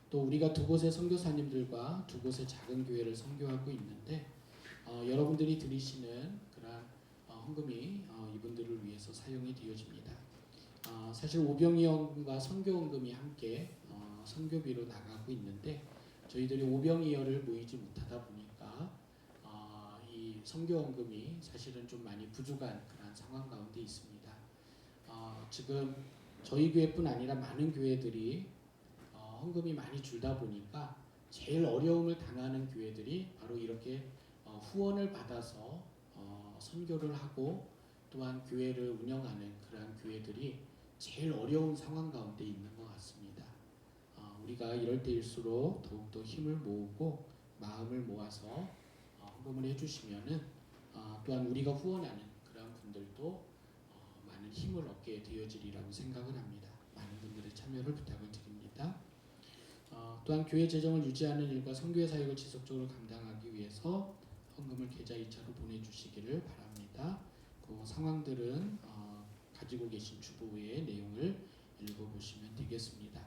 S1: 또 우리가 두 곳의 선교사님들과 두 곳의 작은 교회를 선교하고 있는데 여러분들이 드리시는 그런 헌금이 이분들을 위해서 사용이 되어집니다. 사실 오병이어과 선교헌금이 함께 선교비로 나가고 있는데 저희들이 오병이어를 모이지 못하다 보니까 이 선교헌금이 사실은 좀 많이 부족한 그런 상황 가운데 있습니다. 지금 저희 교회뿐 아니라 많은 교회들이 헌금이 많이 줄다 보니까 제일 어려움을 당하는 교회들이 바로 이렇게 후원을 받아서 선교를 하고 또한 교회를 운영하는 그러한 교회들이 제일 어려운 상황 가운데 있는 것 같습니다. 우리가 이럴 때일수록 더욱더 힘을 모으고 마음을 모아서 헌금을 해주시면은 또한 우리가 후원하는 그런 분들도 많은 힘을 얻게 되어지리라고 생각을 합니다. 많은 분들의 참여를 부탁을 드립니다. 또한 교회 재정을 유지하는 일과 선교회 사역을 지속적으로 감당하기 위해서 헌금을 계좌 이체로 보내주시기를 바랍니다. 그 상황들은 가지고 계신 주보의 내용을 읽어보시면 되겠습니다.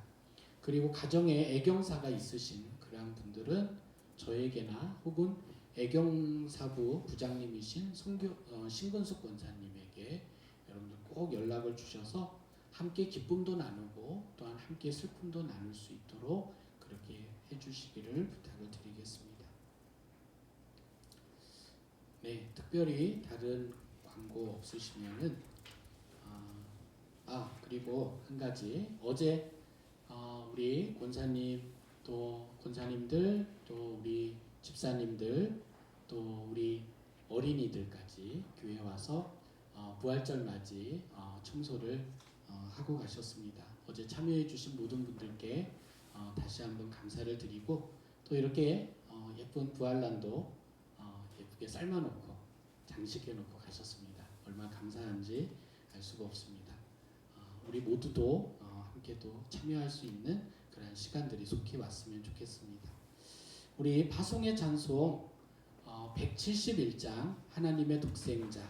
S1: 그리고 가정에 애경사가 있으신 그러한 분들은 저에게나 혹은 애경사부 부장님이신 신근숙 권사님에게 여러분들 꼭 연락을 주셔서 함께 기쁨도 나누고 또한 함께 슬픔도 나눌 수 있도록 그렇게 해주시기를 부탁을 드리겠습니다. 네, 특별히 다른 광고 없으시면은 그리고 한 가지 어제 우리 권사님 또 권사님들 또 우리 집사님들 또 우리 어린이들까지 교회 와서 부활절 맞이 청소를 하고 가셨습니다. 어제 참여해 주신 모든 분들께 다시 한번 감사를 드리고 또 이렇게 예쁜 부활란도 예쁘게 삶아놓고 장식해놓고 가셨습니다. 얼마나 감사한지 알 수가 없습니다. 우리 모두도 함께 또 참여할 수 있는 그런 시간들이 속히 왔으면 좋겠습니다. 우리 파송의 찬송 171장 하나님의 독생자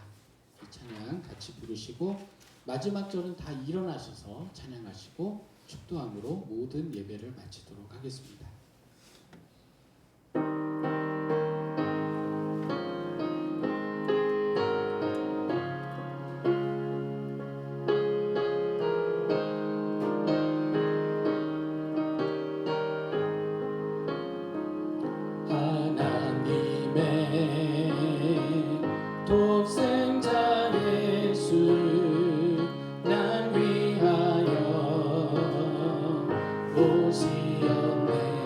S1: 이 찬양 같이 부르시고 마지막 절은 다 일어나셔서 찬양하시고 축도함으로 모든 예배를 마치도록 하겠습니다. 독생자 예수 날 위하여 오시었네.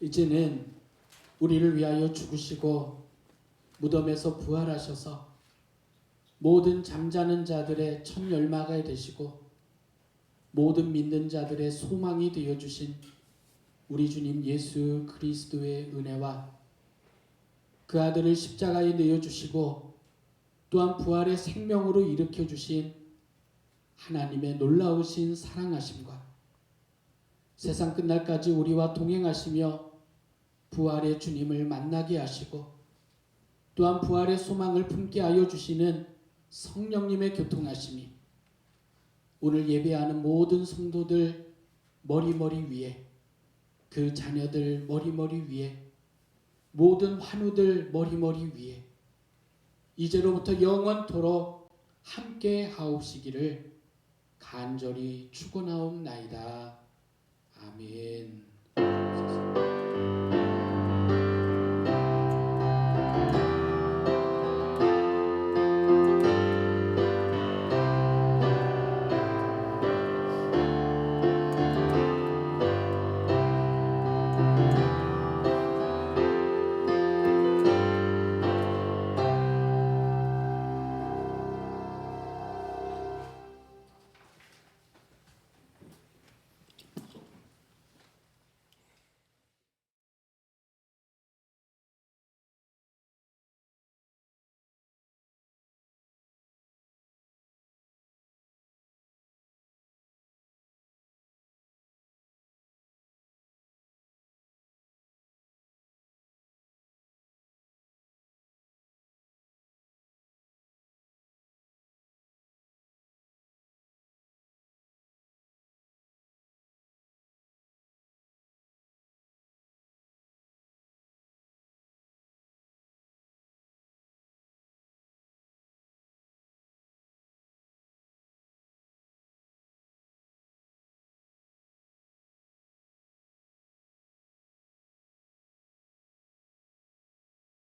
S1: 이제는 우리를 위하여 죽으시고 무덤에서 부활하셔서 모든 잠자는 자들의 첫 열마가 되시고 모든 믿는 자들의 소망이 되어 주신 우리 주님 예수 그리스도의 은혜와 그 아들을 십자가에 내어 주시고 또한 부활의 생명으로 일으켜 주신 하나님의 놀라우신 사랑하심과 세상 끝날까지 우리와 동행하시며 부활의 주님을 만나게 하시고 또한 부활의 소망을 품게 하여 주시는 성령님의 교통하심이 오늘 예배하는 모든 성도들 머리머리 위에, 그 자녀들 머리머리 위에, 모든 환우들 머리머리 위에 이제로부터 영원토록 함께 하옵시기를 간절히 축원하옵나이다. 아멘.